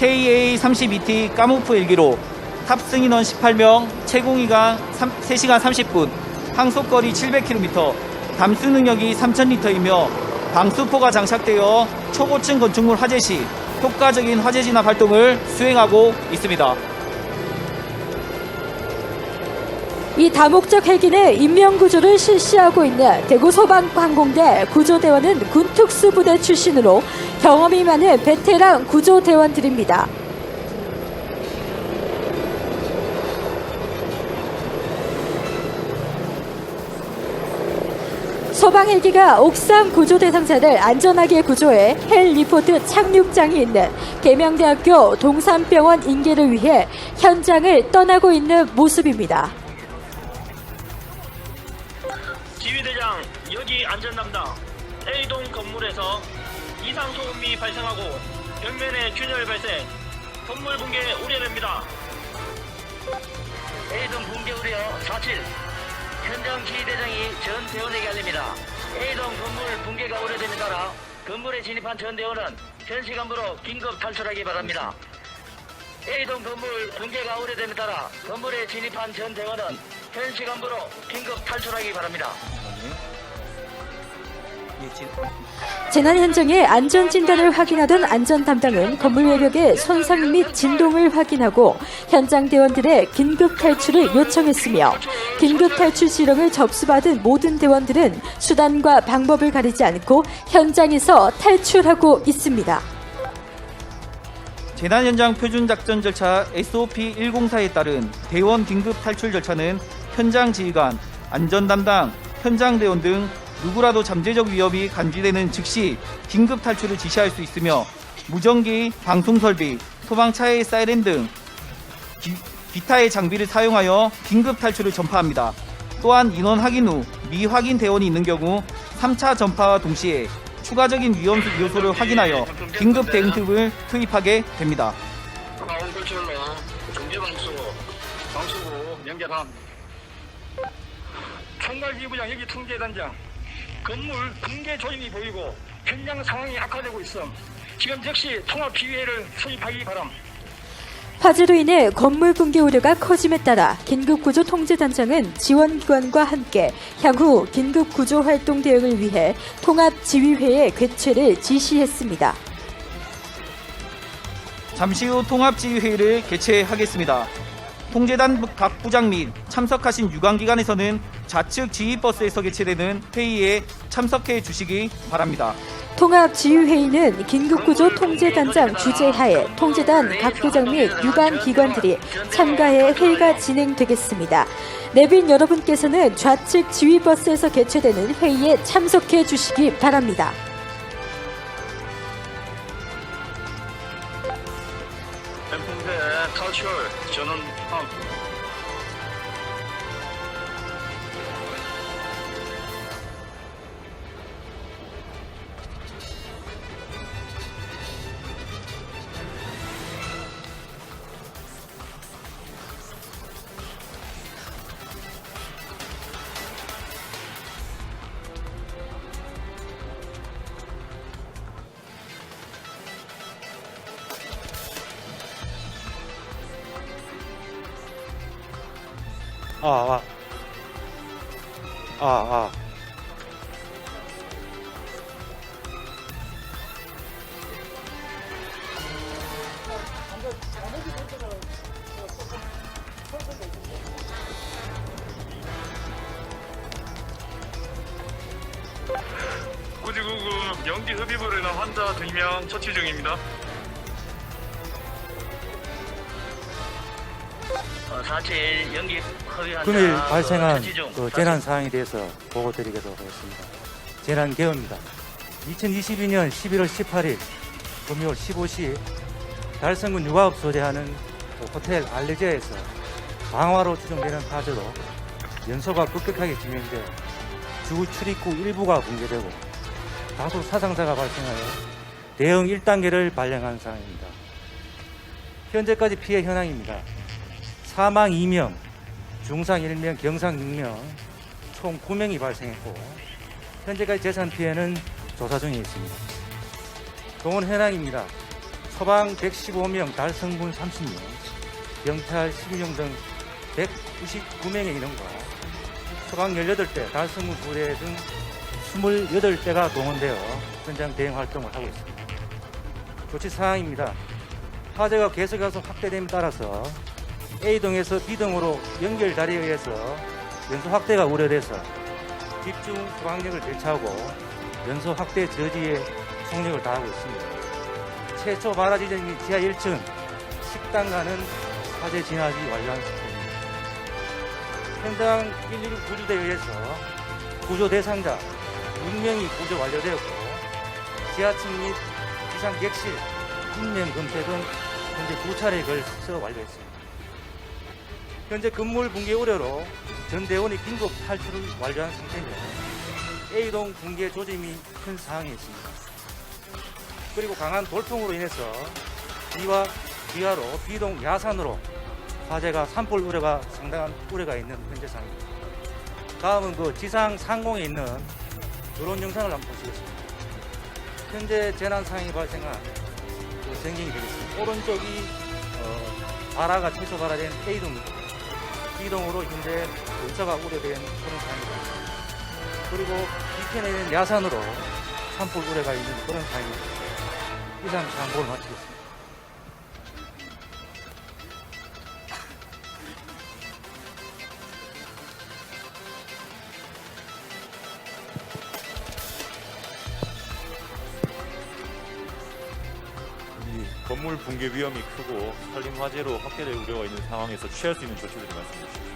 KA-32T 까모프 헬기로 탑승 인원 18명, 채공기간 3시간 30분, 항속거리 700km, 담수 능력이 3000리터이며 방수포가 장착되어 초고층 건축물 화재 시 효과적인 화재 진압 활동을 수행하고 있습니다. 이 다목적 헬기는 인명구조를 실시하고 있는 대구소방항공대 구조대원은 군특수부대 출신으로 경험이 많은 베테랑 구조대원들입니다. 소방 헬기가 옥상 구조 대상자를 안전하게 구조해 헬리포트 착륙장이 있는 계명대학교 동산병원 인계를 위해 현장을 떠나고 있는 모습입니다. 지휘대장, 여기 안전담당 A동 건물에서 이상 소음이 발생하고 벽면에 균열 발생, 건물 붕괴 우려됩니다. A동 붕괴 우려 47. 현장 지휘대장이 전 대원에게 알립니다. A동 건물 붕괴가 우려됨에 따라 건물에 진입한 전 대원은 현 시간부로 긴급 탈출하기 바랍니다. A동 건물 붕괴가 우려됨에 따라 건물에 진입한 전 대원은 현 시간부로 긴급 탈출하기 바랍니다. 재난 현장의 안전 진단을 확인하던 안전 담당은 건물 외벽의 손상 및 진동을 확인하고 현장 대원들의 긴급 탈출을 요청했으며 긴급 탈출 지령을 접수받은 모든 대원들은 수단과 방법을 가리지 않고 현장에서 탈출하고 있습니다. 재난 현장 표준 작전 절차 SOP 104에 따른 대원 긴급 탈출 절차는 현장 지휘관, 안전 담당, 현장 대원 등 누구라도 잠재적 위협이 감지되는 즉시 긴급 탈출을 지시할 수 있으며 무전기, 방송설비, 소방차의 사이렌 등 기타의 장비를 사용하여 긴급 탈출을 전파합니다. 또한 인원 확인 후 미확인 대원이 있는 경우 3차 전파와 동시에 추가적인 위험 요소를 확인하여 긴급 대응팀을 투입하게 됩니다. 가온 건축로 경제방수고 연결함. 총괄지휘부장 여기 통제단장. 건물 붕괴 조짐이 보이고 현장 상황이 악화되고 있음. 지금 즉시 통합지휘회를 소집하기 바람. 화재로 인해 건물 붕괴 우려가 커짐에 따라 긴급구조 통제단장은 지원기관과 함께 향후 긴급구조 활동 대응을 위해 통합지휘회의 개최를 지시했습니다. 잠시 후 통합지휘회의를 개최하겠습니다. 통제단 각 부장 및 참석하신 유관기관에서는 좌측 지휘버스에서 개최되는 회의에 참석해 주시기 바랍니다. 통합지휘회의는 긴급구조 통제단장 주재하에 통제단 각 부장 및 유관기관들이 참가해 회의가 진행되겠습니다. 내빈 여러분께서는 좌측 지휘버스에서 개최되는 회의에 참석해 주시기 바랍니다. 붕괴 탈출 전원 구지구급 연기 흡입으로 인한 환자 2명 처치 중입니다. 47 연기 허위 환자 금일 발생한 처치 중. 그 재난 사항에 대해서 보고드리도록 하겠습니다. 재난 개요입니다. 2022년 11월 18일 금요일 15시 달성군 육아읍 소재하는 호텔 알레지아에서 방화로 추정되는 화재로 연소가 급격하게 진행돼 주 출입구 일부가 붕괴되고 다수 사상자가 발생하여 대응 1단계를 발령한 상황입니다. 현재까지 피해 현황입니다. 사망 2명, 중상 1명, 경상 6명, 총 9명이 발생했고 현재까지 재산 피해는 조사 중에 있습니다. 동원 현황입니다. 소방 115명, 달성군 30명, 경찰 12명 등 199명의 인원과 소방 18대, 달성군 2대 등 28대가 동원되어 현장 대응 활동을 하고 있습니다. 조치 사항입니다. 화재가 계속해서 확대됨에 따라서 A동에서 B동으로 연결 다리에 의해서 연소 확대가 우려돼서 집중 소방력을 대처하고 연소 확대 저지에 총력을 다하고 있습니다. 최초 발화 지점이 지하 1층 식당과는 화재 진압이 완료한 상태입니다. 현장 119 구조대에 의해서 구조 대상자 6명이 구조 완료되었고 지하층 및 지상 객실, 인명 금태 등 현재 2차례 걸쳐 완료했습니다. 현재 건물 붕괴 우려로 전 대원이 긴급 탈출을 완료한 상태며 A동 붕괴 조짐이 큰 상황에 있습니다. 그리고 강한 돌풍으로 인해서 B와 B하로 B동 야산으로 화재가 산불 우려가 상당한 우려가 있는 현재 상황입니다. 다음은 그 지상 상공에 있는 드론 영상을 한번 보시겠습니다. 현재 재난 상황이 발생한 그 전경이 되겠습니다. 오른쪽이 발화가 최소 발화된 A동입니다. B동으로 현재 열차가 우려된 그런 상황입니다. 그리고 뒤편에는 야산으로 산불 우려가 있는 그런 상황입니다. 이상 장보를 마치겠습니다. 건물 붕괴 위험이 크고 산림 화재로 확대될 우려가 있는 상황에서 취할 수 있는 조치들을 말씀해 주십시오.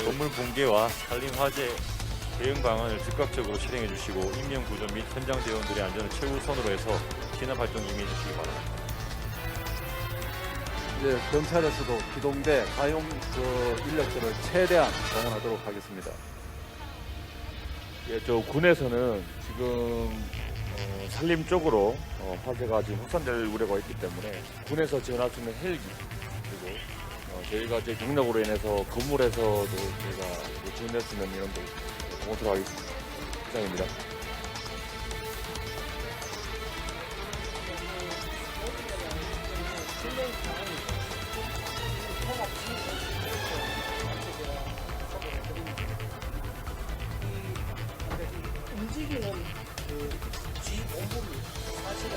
건물 붕괴와 산림 화재 대응 방안을 즉각적으로 실행해 주시고 인명 구조 및 현장 대원들의 안전을 최우선으로 해서 진압 활동 임해 주시기 바랍니다. 이제 경찰에서도 기동대 가용 인력들을 최대한 동원하도록 하겠습니다. 예, 저 군에서는 지금 산림 쪽으로 화재가 지금 확산될 우려가 있기 때문에 군에서 지원할 수 있는 헬기 그리고 저희가 이제 경락으로 인해서 건물에서도 저희가 지원할 수 있는 이런 데 공호토록 하겠습니다. 이상입니다. 움직이는 G 본부이 사실은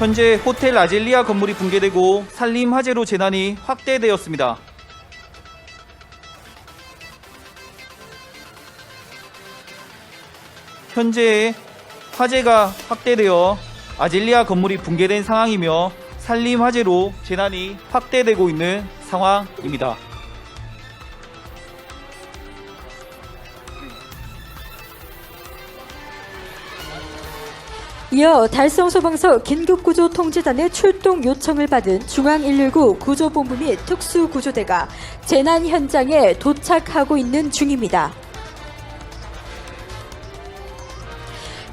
현재 호텔 아젤리아 건물이 붕괴되고 산림 화재로 재난이 확대되었습니다. 현재 화재가 확대되어 아젤리아 건물이 붕괴된 상황이며 산림 화재로 재난이 확대되고 있는 상황입니다. 이어 달성소방서 긴급구조통제단의 출동 요청을 받은 중앙119 구조본부 및 특수구조대가 재난 현장에 도착하고 있는 중입니다.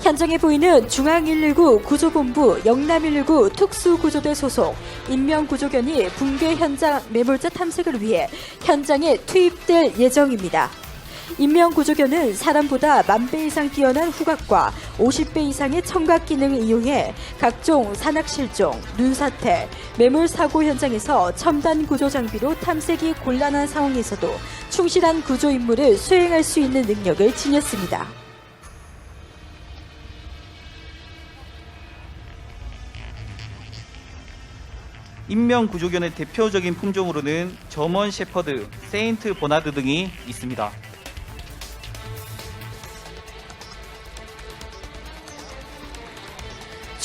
현장에 보이는 중앙119 구조본부 영남119 특수구조대 소속 인명구조견이 붕괴 현장 매몰자 탐색을 위해 현장에 투입될 예정입니다. 인명구조견은 사람보다 10,000배 이상 뛰어난 후각과 50배 이상의 청각 기능을 이용해 각종 산악실종, 눈사태, 매몰사고 현장에서 첨단 구조 장비로 탐색이 곤란한 상황에서도 충실한 구조 임무를 수행할 수 있는 능력을 지녔습니다. 인명구조견의 대표적인 품종으로는 저먼 shepherd, 세인트 버나드 등이 있습니다.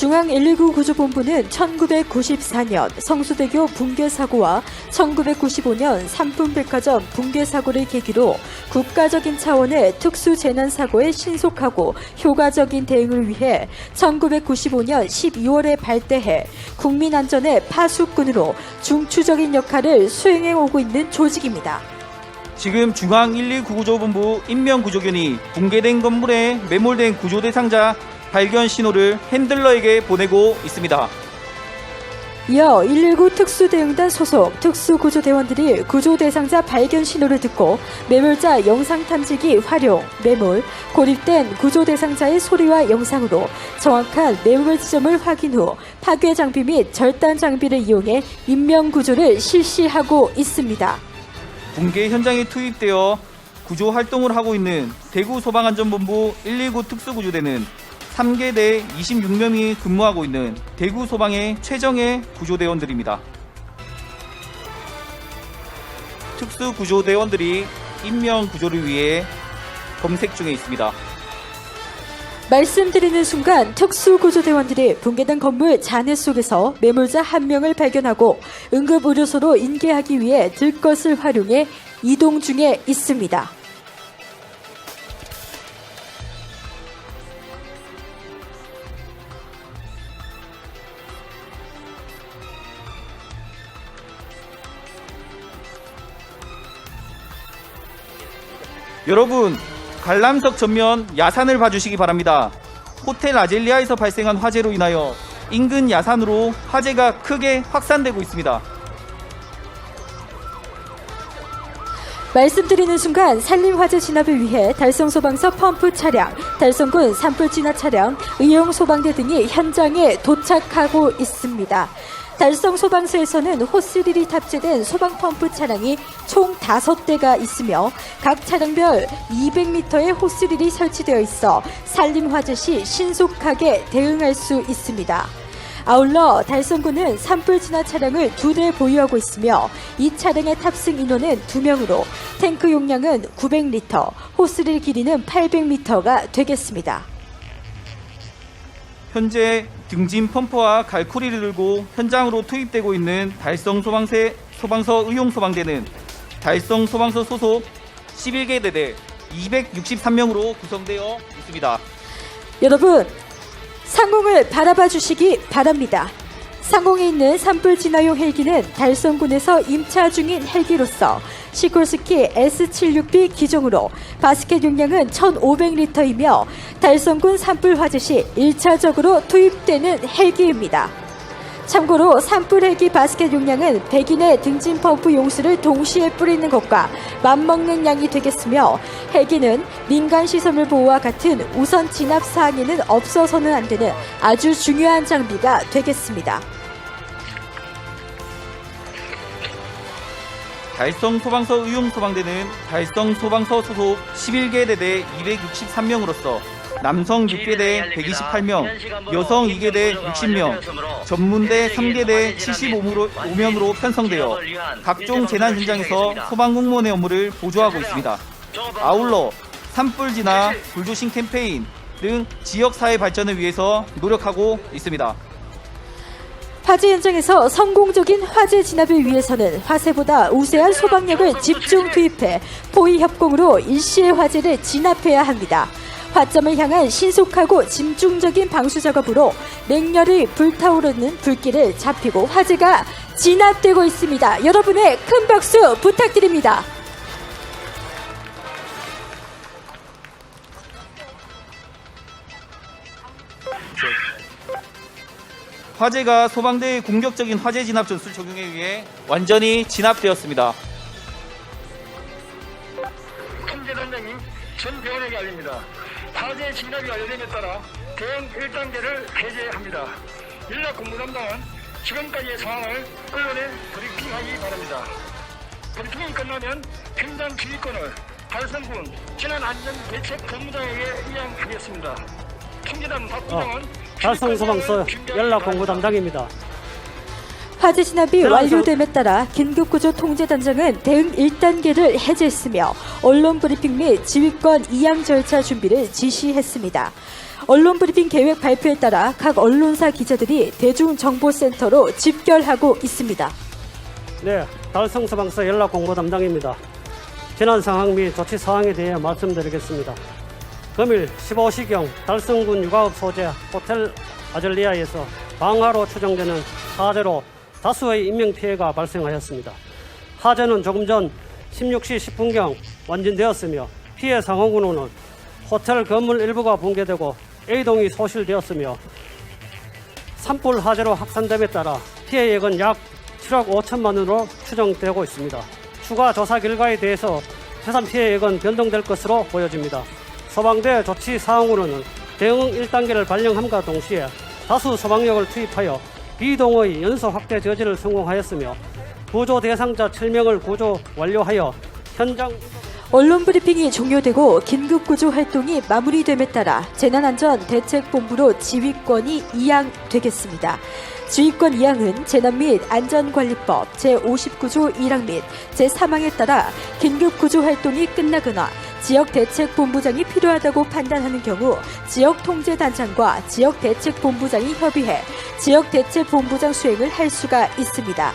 중앙119 구조본부는 1994년 성수대교 붕괴 사고와 1995년 삼풍백화점 붕괴 사고를 계기로 국가적인 차원의 특수재난사고에 신속하고 효과적인 대응을 위해 1995년 12월에 발대해 국민안전의 파수꾼으로 중추적인 역할을 수행해 오고 있는 조직입니다. 지금 중앙119 구조본부 인명구조견이 붕괴된 건물에 매몰된 구조대상자 발견 신호를 핸들러에게 보내고 있습니다. 이어 119 특수대응단 소속 특수구조대원들이 구조대상자 발견 신호를 듣고 매몰자 영상 탐지기 활용, 매몰, 고립된 구조대상자의 소리와 영상으로 정확한 매몰 지점을 확인 후 파괴 장비 및 절단 장비를 이용해 인명구조를 실시하고 있습니다. 붕괴 현장에 투입되어 구조 활동을 하고 있는 대구소방안전본부 119 특수구조대는 3개대 26명이 근무하고 있는 대구소방의 최정예 구조대원들입니다. 특수구조대원들이 인명구조를 위해 검색 중에 있습니다. 말씀드리는 순간 특수구조대원들이 붕괴된 건물 잔해 속에서 매몰자 1명을 발견하고 응급의료소로 인계하기 위해 들것을 활용해 이동 중에 있습니다. 여러분, 관람석 전면 야산을 봐주시기 바랍니다. 호텔 아젤리아에서 발생한 화재로 인하여 인근 야산으로 화재가 크게 확산되고 있습니다. 말씀드리는 순간 산림화재 진압을 위해 달성소방서 펌프 차량, 달성군 산불 진압 차량, 의용소방대 등이 현장에 도착하고 있습니다. 달성소방서에서는 호스릴이 탑재된 소방펌프 차량이 총 5대가 있으며 각 차량별 200m의 호스릴이 설치되어 있어 산림화재 시 신속하게 대응할 수 있습니다. 아울러 달성군은 산불 진화 차량을 2대 보유하고 있으며 이 차량의 탑승 인원은 2명으로 탱크 용량은 900리터, 호스릴 길이는 800m가 되겠습니다. 현재 등진 펌프와 갈쿠리를 들고 현장으로 투입되고 있는 달성소방서 의용소방대는 달성소방서 소속 11개 대대 263명으로 구성되어 있습니다. 여러분, 상공을 바라봐 주시기 바랍니다. 상공에 있는 산불 진화용 헬기는 달성군에서 임차 중인 헬기로서 시콜스키 S76B 기종으로 바스켓 용량은 1,500리터이며 달성군 산불 화재 시 1차적으로 투입되는 헬기입니다. 참고로 산불 헬기 바스켓 용량은 100인의 등진 펌프 용수를 동시에 뿌리는 것과 맞먹는 양이 되겠으며 헬기는 민간 시설물 보호와 같은 우선 진압 사항에는 없어서는 안 되는 아주 중요한 장비가 되겠습니다. 달성소방서 의용소방대는 달성소방서 소속 11개 대대 263명으로서 남성 6계대 128명, 여성 2계대 60명, 전문대 3계대 75명으로 편성되어 각종 재난 현장에서 소방공무원의 업무를 보조하고 있습니다. 아울러 산불 진화, 불조심 캠페인 등 지역사회 발전을 위해서 노력하고 있습니다. 화재 현장에서 성공적인 화재 진압을 위해서는 화재보다 우세한 소방력을 집중 투입해 포위 협공으로 일시의 화재를 진압해야 합니다. 화점을 향한 신속하고 집중적인 방수 작업으로 맹렬히 불타오르는 불길을 잡히고 화재가 진압되고 있습니다. 여러분의 큰 박수 부탁드립니다. 화재가 소방대의 공격적인 화재 진압 전술 적용에 의해 완전히 진압되었습니다. 통제단장이 전 대원에게 알립니다. 화재 진압이 완료됨에 따라 대응 1단계를 해제합니다. 연락 공무 담당은 지금까지의 상황을 언론에 브리핑하기 바랍니다. 브리핑이 끝나면 현장 지휘권을 달성군 재난안전대책본부장에게 이양하겠습니다. 통제단 박 부장은 달성소방서 연락공부 담당입니다. 화재 진압이 완료됨에 따라 긴급구조 통제단장은 대응 1단계를 해제했으며 언론 브리핑 및 지휘권 이양 절차 준비를 지시했습니다. 언론 브리핑 계획 발표에 따라 각 언론사 기자들이 대중정보센터로 집결하고 있습니다. 네, 달성소방서 연락공부 담당입니다. 재난 상황 및 조치 사항에 대해 말씀드리겠습니다. 금일 15시경 달성군 육아읍 소재 호텔 아젤리아에서 방화로 추정되는 화재로 다수의 인명피해가 발생하였습니다. 화재는 조금 전 16시 10분경 완진되었으며 피해 상황으로는 호텔 건물 일부가 붕괴되고 A동이 소실되었으며 산불 화재로 확산됨에 따라 피해액은 약 7억 5천만 원으로 추정되고 있습니다. 추가 조사 결과에 대해서 재산 피해액은 변동될 것으로 보여집니다. 소방대 조치 사항으로는 대응 1단계를 발령함과 동시에 다수 소방력을 투입하여 비동의 연소 확대 저지를 성공하였으며 구조 대상자 7명을 구조 완료하여 현장 언론 브리핑이 종료되고 긴급구조 활동이 마무리됨에 따라 재난안전대책본부로 지휘권이 이양되겠습니다. 지휘권 이양은 재난 및 안전관리법 제59조 1항 및 제3항에 따라 긴급구조 활동이 끝나거나 지역대책본부장이 필요하다고 판단하는 경우 지역통제단장과 지역대책본부장이 협의해 지역대책본부장 수행을 할 수가 있습니다.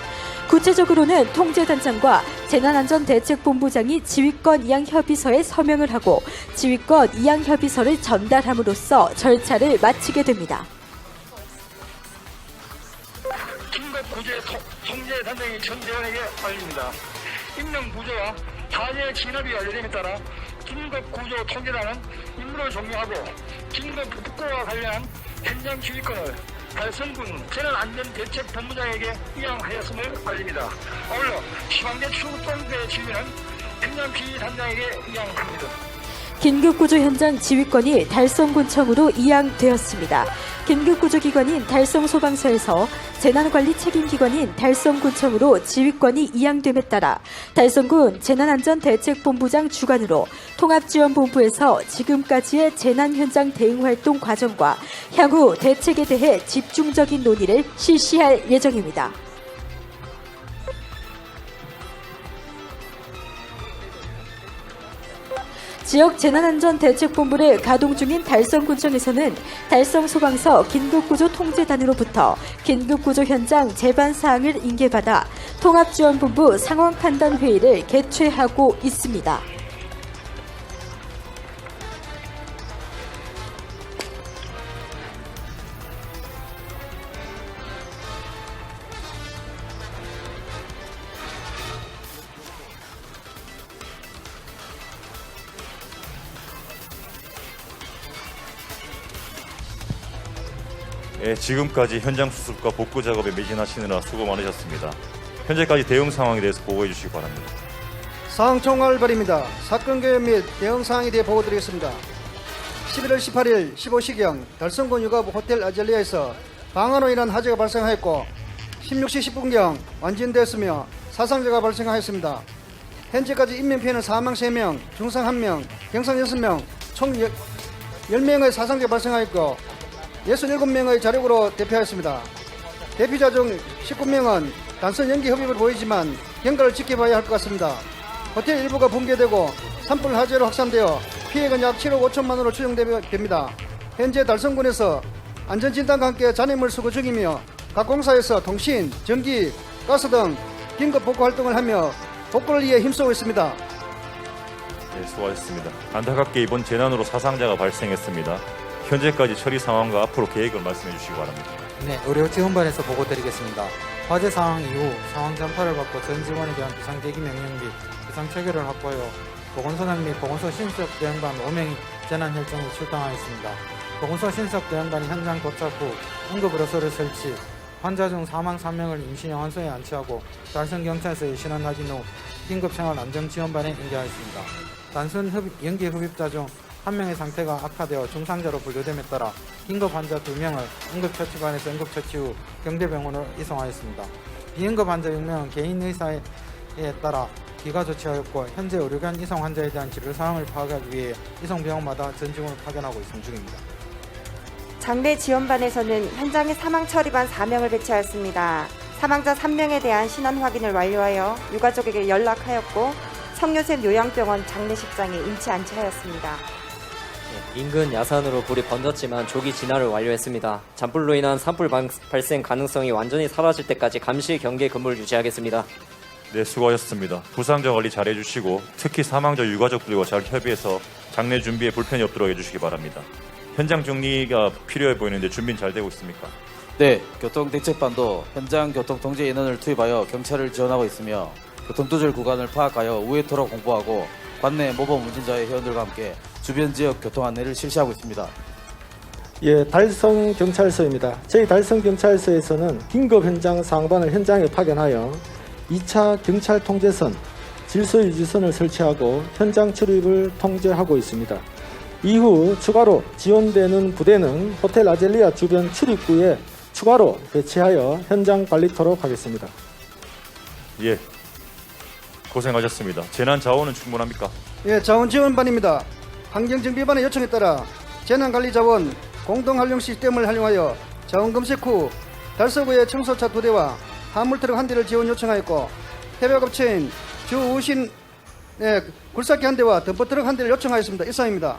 구체적으로는 통제단장과 재난안전대책본부장이 지휘권 이양 협의서에 서명을 하고 지휘권 이양 협의서를 전달함으로써 절차를 마치게 됩니다. 긴급구조의 통제단장이 전 대원에게 알립니다. 인명구조와 화재 진압이 완료됨에 따라 긴급구조 통제단은 임무를 종료하고 긴급복구와 관련한 현장 지휘권을 달성군 재난안전대책본부장에게 이양하였음을 알립니다. 아울러 시방대 출동대 지휘는 현장 지휘단장에게 이양합니다. 긴급구조 현장 지휘권이 달성군청으로 이양되었습니다. 긴급구조기관인 달성소방서에서 재난관리 책임기관인 달성군청으로 지휘권이 이양됨에 따라 달성군 재난안전대책본부장 주관으로 통합지원본부에서 지금까지의 재난현장 대응활동 과정과 향후 대책에 대해 집중적인 논의를 실시할 예정입니다. 지역 재난안전대책본부를 가동 중인 달성군청에서는 달성소방서 긴급구조 통제단으로부터 긴급구조 현장 제반 사항을 인계받아 통합지원본부 상황판단회의를 개최하고 있습니다. 예, 지금까지 현장 수습과 복구 작업에 매진하시느라 수고 많으셨습니다. 현재까지 대응 상황에 대해서 보고해 주시기 바랍니다. 상황 총괄 발입니다. 사건 개요 및 대응 사항에 대해 보고드리겠습니다. 11월 18일 15시경 달성군 육아읍 호텔 아젤리아에서 방화로 인한 화재가 발생하였고 16시 10분경 완진되었으며 사상자가 발생하였습니다. 현재까지 인명피해는 사망 3명, 중상 1명, 경상 6명, 총 10명의 사상자가 발생하였고 67명의 자력으로 대피하였습니다. 대피자 중 19명은 단순 연기 흡입을 보이지만 경과를 지켜봐야 할 것 같습니다. 호텔 일부가 붕괴되고 산불 화재로 확산되어 피해가 약 7억 5천만 원으로 추정됩니다. 현재 달성군에서 안전진단과 함께 잔해물 수거 중이며 각 공사에서 통신, 전기, 가스 등 긴급 복구 활동을 하며 복구를 위해 힘쓰고 있습니다. 네, 수고하셨습니다. 안타깝게 이번 재난으로 사상자가 발생했습니다. 현재까지 처리 상황과 앞으로 계획을 말씀해 주시기 바랍니다. 네, 의료지원반에서 보고드리겠습니다. 화재 상황 이후 상황 전파를 받고 전 직원에 대한 비상 대기 명령 및 비상 체계를 확보하여 보건소장 및 보건소 신속 대응반 5명이 재난 혈전에 출동하였습니다. 보건소 신속 대응반이 현장 도착 후 응급 의료소를 설치, 환자 중 사망 3명을 임시 영안소에 안치하고 달성경찰서에 신원하신 후 긴급생활안정지원반에 인계하였습니다. 단순 연기 흡입자 중 1명의 상태가 악화되어 중상자로 분류됨에 따라 긴급 환자 2명을 응급처치반에서 응급처치 후 경대병원으로 이송하였습니다. 비응급 환자 6명은 개인 의사에 따라 귀가 조치하였고 현재 의료관 이송 환자에 대한 진료 상황을 파악하기 위해 이송 병원마다 전직원을 파견하고 있음 중입니다. 장례 지원반에서는 현장에 사망 처리반 4명을 배치하였습니다. 사망자 3명에 대한 신원 확인을 완료하여 유가족에게 연락하였고 성요셉 요양병원 장례식장에 임치 안치하였습니다. 인근 야산으로 불이 번졌지만 조기 진화를 완료했습니다. 잔불로 인한 산불 발생 가능성이 완전히 사라질 때까지 감시 경계 근무를 유지하겠습니다. 네, 수고하셨습니다. 부상자 관리 잘 해주시고 특히 사망자 유가족들과 잘 협의해서 장례 준비에 불편이 없도록 해주시기 바랍니다. 현장 정리가 필요해 보이는데 준비는 잘 되고 있습니까? 네, 교통대책반도 현장 교통통제 인원을 투입하여 경찰을 지원하고 있으며 교통두절 구간을 파악하여 우회토로 공부하고 관내 모범 운전자의 회원들과 함께 주변 지역 교통 안내를 실시하고 있습니다. 예, 달성경찰서입니다. 저희 달성경찰서에서는 긴급 현장 상반을 현장에 파견하여 2차 경찰 통제선, 질서유지선을 설치하고 현장 출입을 통제하고 있습니다. 이후 추가로 지원되는 부대는 호텔 아젤리아 주변 출입구에 추가로 배치하여 현장 관리토록 하겠습니다. 예, 고생하셨습니다. 재난 자원은 충분합니까? 예, 자원지원반입니다. 환경정비반의 요청에 따라 재난관리자원 공동활용 시스템을 활용하여 자원검색 후 달서구의 청소차 2대와 화물트럭 1대를 지원 요청하였고 협약업체인 주우신 굴삭기 1대와 덤퍼트럭 1대를 요청하였습니다. 이상입니다.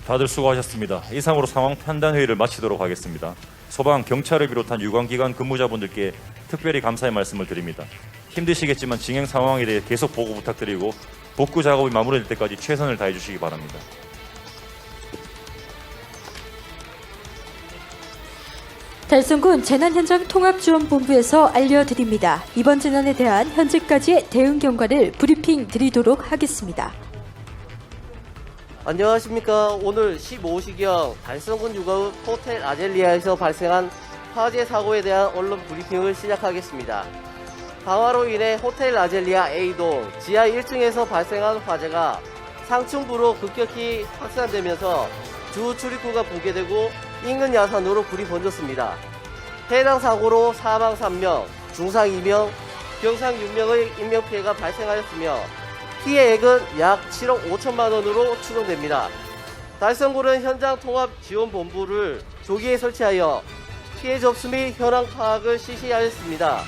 다들 수고하셨습니다. 이상으로 상황 판단 회의를 마치도록 하겠습니다. 소방, 경찰을 비롯한 유관기관 근무자분들께 특별히 감사의 말씀을 드립니다. 힘드시겠지만 진행 상황에 대해 계속 보고 부탁드리고 복구 작업이 마무리될 때까지 최선을 다해 주시기 바랍니다. 달성군 재난현장통합지원본부에서 알려드립니다. 이번 재난에 대한 현재까지의 대응 경과를 브리핑 드리도록 하겠습니다. 안녕하십니까. 오늘 15시경 달성군 유가읍 호텔 아젤리아에서 발생한 화재 사고에 대한 언론 브리핑을 시작하겠습니다. 방화로 인해 호텔 아젤리아 A동 지하 1층에서 발생한 화재가 상층부로 급격히 확산되면서 주 출입구가 붕괴되고 인근 야산으로 불이 번졌습니다. 해당 사고로 사망 3명, 중상 2명, 경상 6명의 인명피해가 발생하였으며 피해액은 약 7억 5천만 원으로 추정됩니다. 달성군은 현장통합지원본부를 조기에 설치하여 피해 접수 및 현황 파악을 실시하였습니다.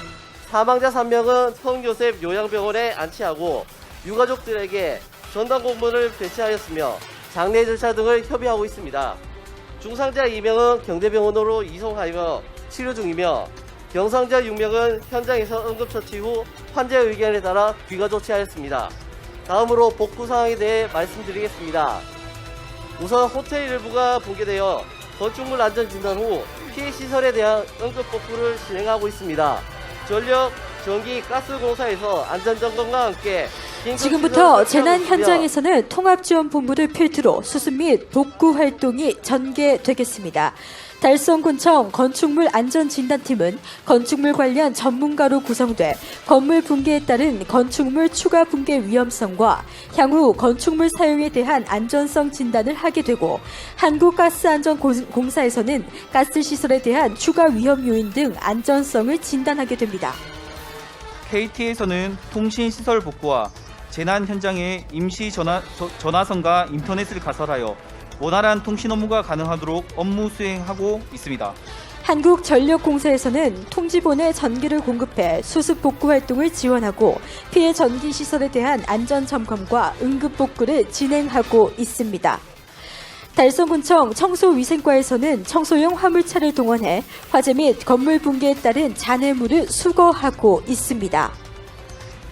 사망자 3명은 성요셉 요양병원에 안치하고 유가족들에게 전담 공무원을 배치하였으며 장례 절차 등을 협의하고 있습니다. 중상자 2명은 경대병원으로 이송하여 치료 중이며 경상자 6명은 현장에서 응급처치 후 환자의 의견에 따라 귀가 조치하였습니다. 다음으로 복구 상황에 대해 말씀드리겠습니다. 우선 호텔 일부가 붕괴되어 건축물 안전 진단 후 피해 시설에 대한 응급 복구를 진행하고 있습니다. 전력, 전기, 가스 공사에서 안전 점검과 함께 지금부터 재난 현장에서는 통합지원본부를 필두로 수습 및 복구 활동이 전개되겠습니다. 달성군청 건축물 안전진단팀은 건축물 관련 전문가로 구성돼 건물 붕괴에 따른 건축물 추가 붕괴 위험성과 향후 건축물 사용에 대한 안전성 진단을 하게 되고 한국가스안전공사에서는 가스시설에 대한 추가 위험 요인 등 안전성을 진단하게 됩니다. KT에서는 통신시설 복구와 재난 현장에 임시 전화선과 인터넷을 가설하여 원활한 통신 업무가 가능하도록 업무 수행하고 있습니다. 한국전력공사에서는 통지본에 전기를 공급해 수습 복구 활동을 지원하고 피해 전기 시설에 대한 안전 점검과 응급 복구를 진행하고 있습니다. 달성군청 청소위생과에서는 청소용 화물차를 동원해 화재 및 건물 붕괴에 따른 잔해물을 수거하고 있습니다.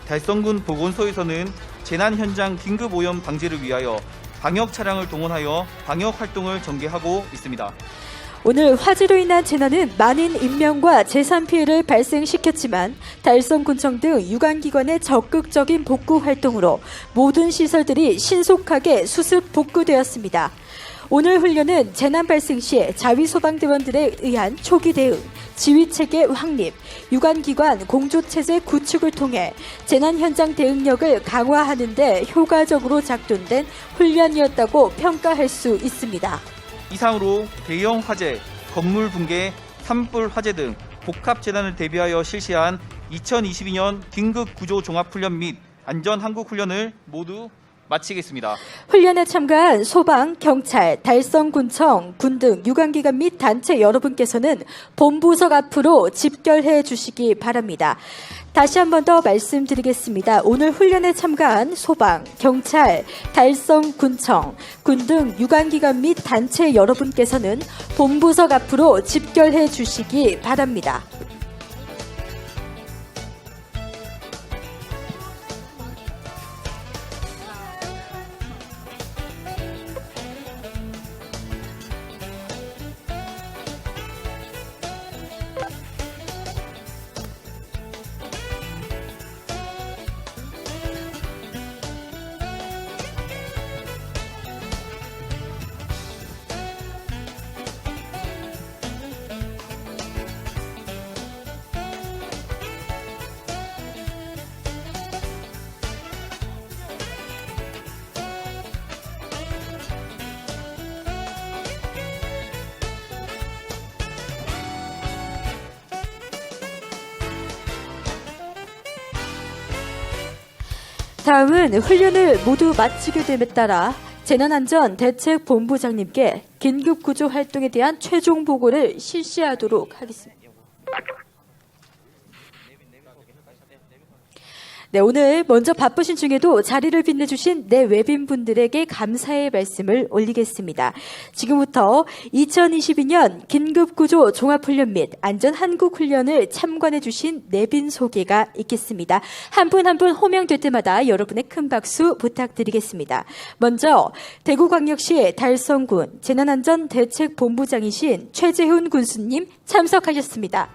달성군 보건소에서는 재난 현장 긴급 오염 방지를 위하여 방역 차량을 동원하여 방역 활동을 전개하고 있습니다. 오늘 화재로 인한 재난은 많은 인명과 재산 피해를 발생시켰지만 달성군청 등 유관기관의 적극적인 복구 활동으로 모든 시설들이 신속하게 수습 복구되었습니다. 오늘 훈련은 재난 발생 시 자위소방대원들에 의한 초기 대응, 지휘체계 확립, 유관기관 공조체제 구축을 통해 재난 현장 대응력을 강화하는 데 효과적으로 작동된 훈련이었다고 평가할 수 있습니다. 이상으로 대형 화재, 건물 붕괴, 산불 화재 등 복합 재난을 대비하여 실시한 2022년 긴급 구조 종합훈련 및 안전 항국 훈련을 모두 마치겠습니다. 훈련에 참가한 소방, 경찰, 달성군청, 군 등 유관기관 및 단체 여러분께서는 본부석 앞으로 집결해 주시기 바랍니다. 다시 한 번 더 말씀드리겠습니다. 오늘 훈련에 참가한 소방, 경찰, 달성군청, 군 등 유관기관 및 단체 여러분께서는 본부석 앞으로 집결해 주시기 바랍니다. 다음은 훈련을 모두 마치게 됨에 따라 재난안전대책본부장님께 긴급구조 활동에 대한 최종 보고를 실시하도록 하겠습니다. 네, 오늘 먼저 바쁘신 중에도 자리를 빛내주신 내 외빈분들에게 감사의 말씀을 올리겠습니다. 지금부터 2022년 긴급구조 종합훈련 및 안전한국훈련을 참관해주신 내빈 소개가 있겠습니다. 한 분 한 분 호명될 때마다 여러분의 큰 박수 부탁드리겠습니다. 먼저 대구광역시 달성군 재난안전대책본부장이신 최재훈 군수님 참석하셨습니다.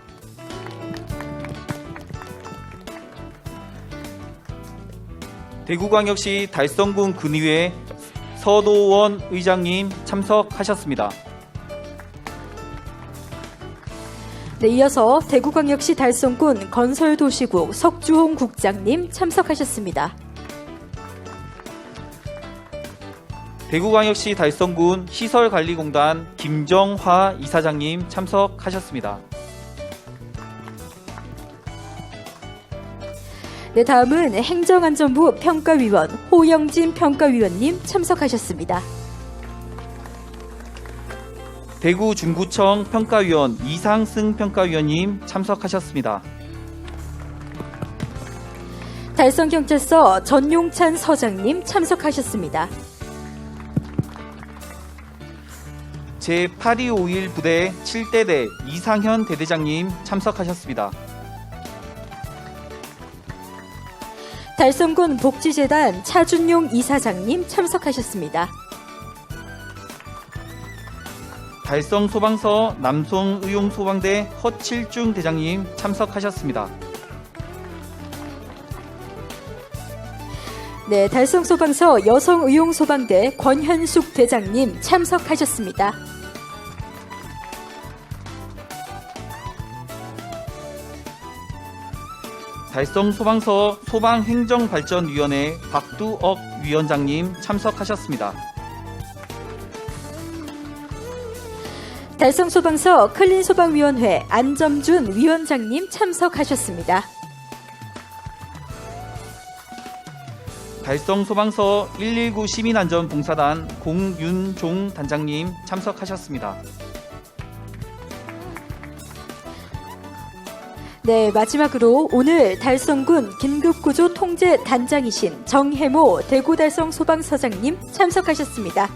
대구광역시 달성군 군의회 서도원 의장님 참석하셨습니다. 네, 이어서 대구광역시 달성군 건설도시국 석주홍 국장님 참석하셨습니다. 대구광역시 달성군 시설관리공단 김정화 이사장님 참석하셨습니다. 네, 다음은 행정안전부 평가위원 호영진 평가위원님 참석하셨습니다. 대구 중구청 평가위원 이상승 평가위원님 참석하셨습니다. 달성경찰서 전용찬 서장님 참석하셨습니다. 제8251 부대 7대대 이상현 대대장님 참석하셨습니다. 달성군 복지재단 차준용 이사장님 참석하셨습니다. 달성소방서 남송의용소방대 허칠중 대장님 참석하셨습니다. 네, 달성소방서 여성의용소방대 권현숙 대장님 참석하셨습니다. 달성소방서 소방행정발전위원회 박두억 위원장님 참석하셨습니다. 달성소방서 클린소방위원회 안점준 위원장님 참석하셨습니다. 달성 소방서 119 시민안전봉사단 공윤종 단장님 참석하셨습니다. 네, 마지막으로 오늘 달성군 긴급구조 통제 단장이신 정혜모 대구달성 소방서장님 참석하셨습니다.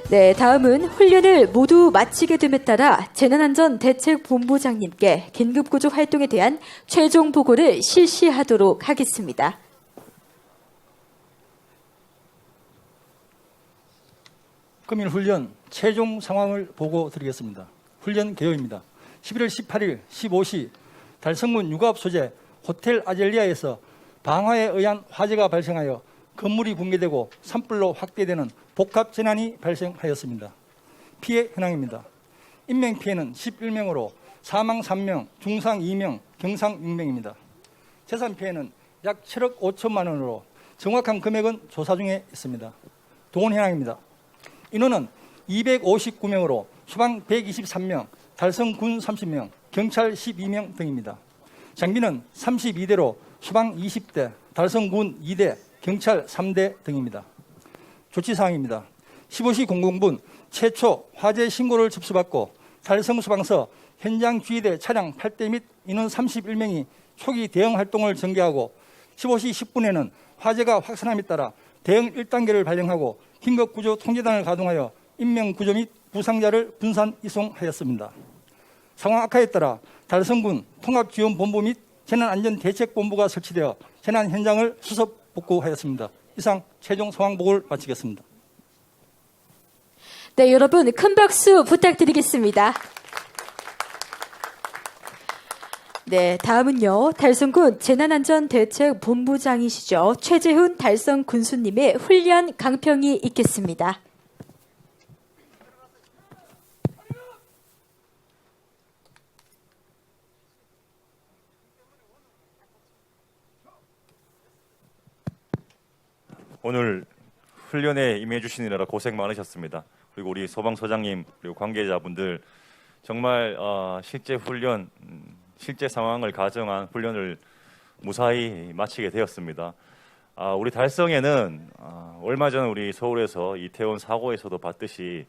네, 다음은 훈련을 모두 마치게 됨에 따라 재난안전대책본부장님께 긴급구조 활동에 대한 최종 보고를 실시하도록 하겠습니다. 금일 훈련 최종 상황을 보고 드리겠습니다. 훈련 개요입니다. 11월 18일 15시 달성군 육아업 소재 호텔 아젤리아에서 방화에 의한 화재가 발생하여 건물이 붕괴되고 산불로 확대되는 복합 재난이 발생하였습니다. 피해 현황입니다. 인명 피해는 11명으로 사망 3명, 중상 2명, 경상 6명입니다. 재산 피해는 약 7억 5천만 원으로 정확한 금액은 조사 중에 있습니다. 동원 현황입니다. 인원은 259명으로 소방 123명, 달성군 30명, 경찰 12명 등입니다. 장비는 32대로 소방 20대, 달성군 2대, 경찰 3대 등입니다. 조치사항입니다. 15시 00분 최초 화재 신고를 접수받고 달성소방서 현장 주의대 차량 8대 및 인원 31명이 초기 대응 활동을 전개하고 15시 10분에는 화재가 확산함에 따라 대응 1단계를 발령하고 긴급구조 통제단을 가동하여 인명구조 및 부상자를 분산 이송하였습니다. 상황 악화에 따라 달성군 통합지원본부 및 재난안전대책본부가 설치되어 재난 현장을 수습 복구하였습니다. 이상 최종 상황 보고를 마치겠습니다. 네, 여러분 큰 박수 부탁드리겠습니다. 네, 다음은요. 달성군 재난안전대책본부장이시죠. 최재훈 달성군수님의 훈련 강평이 있겠습니다. 오늘 훈련에 임해 주시느라 고생 많으셨습니다. 그리고 우리 소방서장님 그리고 관계자분들 정말 실제 훈련, 실제 상황을 가정한 훈련을 무사히 마치게 되었습니다. 우리 달성에는 얼마 전 우리 서울에서 이태원 사고에서도 봤듯이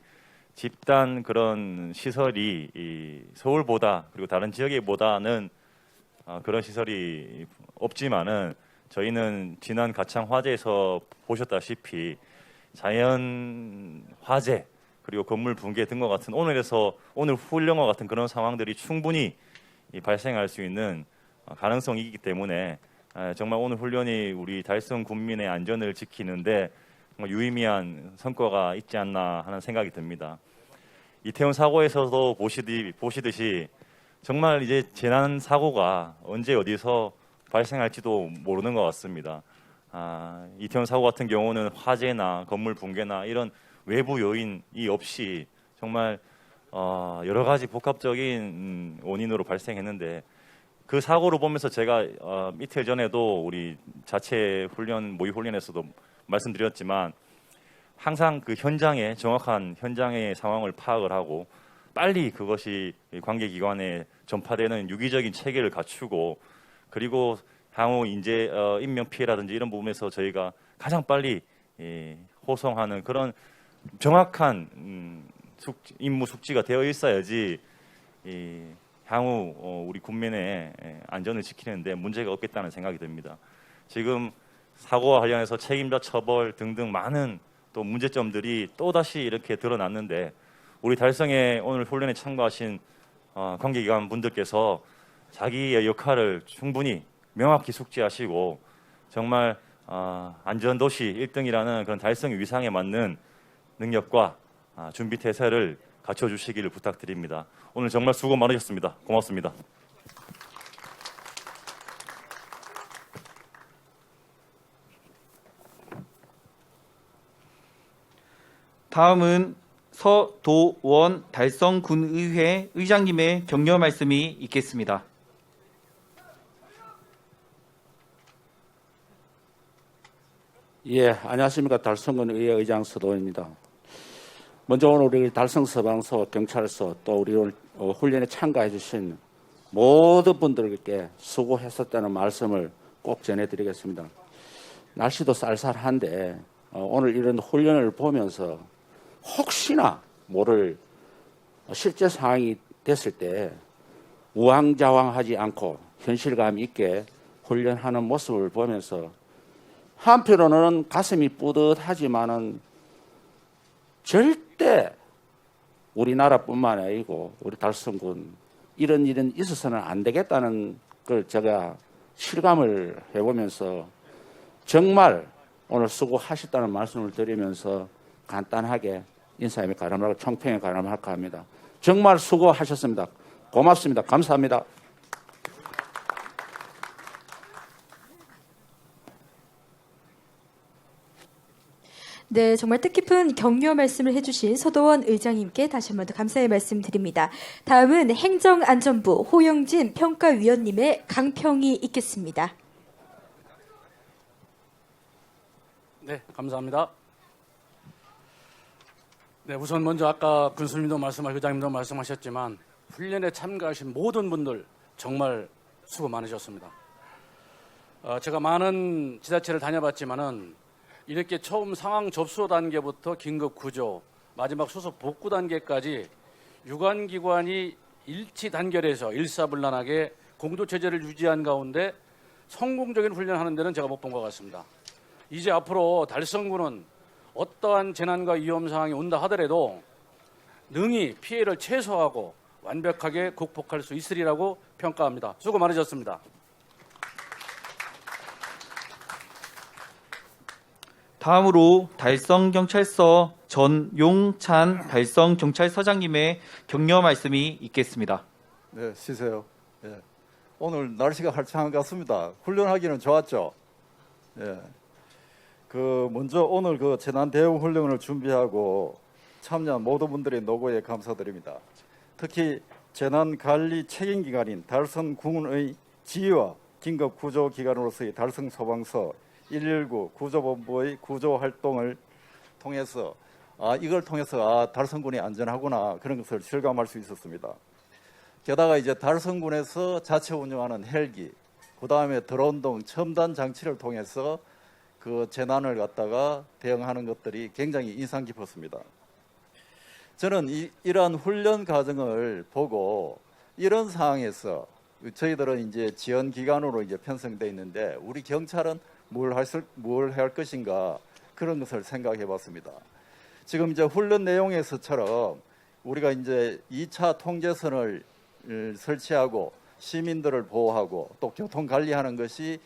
집단 그런 시설이 이 서울보다 그리고 다른 지역에보다는 그런 시설이 없지만은 저희는 지난 가창 화재에서 보셨다시피 자연 화재 그리고 건물 붕괴 등과 같은 오늘 훈련과 같은 그런 상황들이 충분히 발생할 수 있는 가능성이 있기 때문에 정말 오늘 훈련이 우리 달성 군민의 안전을 지키는데 정말 유의미한 성과가 있지 않나 하는 생각이 듭니다. 이태원 사고에서도 보시듯이 정말 이제 재난 사고가 언제 어디서 발생할지도 모르는 것 같습니다. 이태원 사고 같은 경우는 화재나 건물 붕괴나 이런 외부 요인이 없이 정말 여러 가지 복합적인 원인으로 발생했는데 그 사고를 보면서 제가 이틀 전에도 우리 자체 훈련 모의 훈련에서도 말씀드렸지만 항상 그 현장에 정확한 현장의 상황을 파악을 하고 빨리 그것이 관계기관에 전파되는 유기적인 체계를 갖추고 그리고 향후 인재 인명 피해라든지 이런 부분에서 저희가 가장 빨리 호송하는 그런 정확한 임무 숙지가 되어 있어야지 향후 우리 국민의 안전을 지키는데 문제가 없겠다는 생각이 듭니다. 지금 사고와 관련해서 책임자 처벌 등등 많은 또 문제점들이 또다시 이렇게 드러났는데 우리 달성에 오늘 훈련에 참가하신 관계기관 분들께서 자기의 역할을 충분히 명확히 숙지하시고 정말 안전도시 1등이라는 그런 달성 위상에 맞는 능력과 준비 태세를 갖춰주시기를 부탁드립니다. 오늘 정말 수고 많으셨습니다. 고맙습니다. 다음은 서도원 달성군의회 의장님의 격려 말씀이 있겠습니다. 예, 안녕하십니까. 달성군 의회 의장 서도원입니다. 먼저 오늘 우리 달성 소방서, 경찰서 또 우리 오늘 훈련에 참가해 주신 모든 분들께 수고했었다는 말씀을 꼭 전해드리겠습니다. 날씨도 쌀쌀한데 오늘 이런 훈련을 보면서 혹시나 모를 실제 상황이 됐을 때 우왕좌왕하지 않고 현실감 있게 훈련하는 모습을 보면서 한편으로는 가슴이 뿌듯하지만은 절대 우리나라뿐만 아니고 우리 달성군 이런 일은 있어서는 안 되겠다는 걸 제가 실감을 해보면서 정말 오늘 수고하셨다는 말씀을 드리면서 간단하게 인사에 가름하고 총평에 가름할까 합니다. 정말 수고하셨습니다. 고맙습니다. 감사합니다. 네, 정말 뜻깊은 격려 말씀을 해주신 서도원 의장님께 다시 한번 더 감사의 말씀드립니다. 다음은 행정안전부 호영진 평가위원님의 강평이 있겠습니다. 네, 감사합니다. 네, 우선 먼저 아까 군수님도 의장님도 말씀하셨지만 훈련에 참가하신 모든 분들 정말 수고 많으셨습니다. 제가 많은 지자체를 다녀봤지만은 이렇게 처음 상황 접수 단계부터 긴급 구조, 마지막 수습 복구 단계까지 유관기관이 일치 단결해서 일사불란하게 공조 체제를 유지한 가운데 성공적인 훈련하는 데는 제가 못 본 것 같습니다. 이제 앞으로 달성군은 어떠한 재난과 위험 상황이 온다 하더라도 능히 피해를 최소화하고 완벽하게 극복할 수 있으리라고 평가합니다. 수고 많으셨습니다. 다음으로 달성경찰서 전용찬 달성경찰서장님의 격려 말씀이 있겠습니다. 네, 쉬세요. 예. 오늘 날씨가 har창한 것 같습니다. 훈련하기는 좋았죠. 예. 먼저 오늘 재난 대응 훈련을 준비하고 참여한 모든 분들의 노고에 감사드립니다. 특히 재난 관리 책임 기관인 달성군의 지휘와 긴급 구조 기관으로서의 달성 소방서 119 구조본부의 구조 활동을 통해서 이걸 통해서 달성군이 안전하구나 그런 것을 실감할 수 있었습니다. 게다가 이제 달성군에서 자체 운영하는 헬기, 그 다음에 드론 등 첨단 장치를 통해서 그 재난을 갖다가 대응하는 것들이 굉장히 인상 깊었습니다. 저는 이러한 훈련 과정을 보고 이런 상황에서 저희들은 이제 지원 기관으로 이제 편성돼 있는데 우리 경찰은 뭘 해야 할 것인가 그런 것을 생각해 봤습니다. 지금 이제 훈련 내용에서처럼 우리가 이제 2차 통제선을 설치하고 시민들을 보호하고 또 교통 관리하는 것이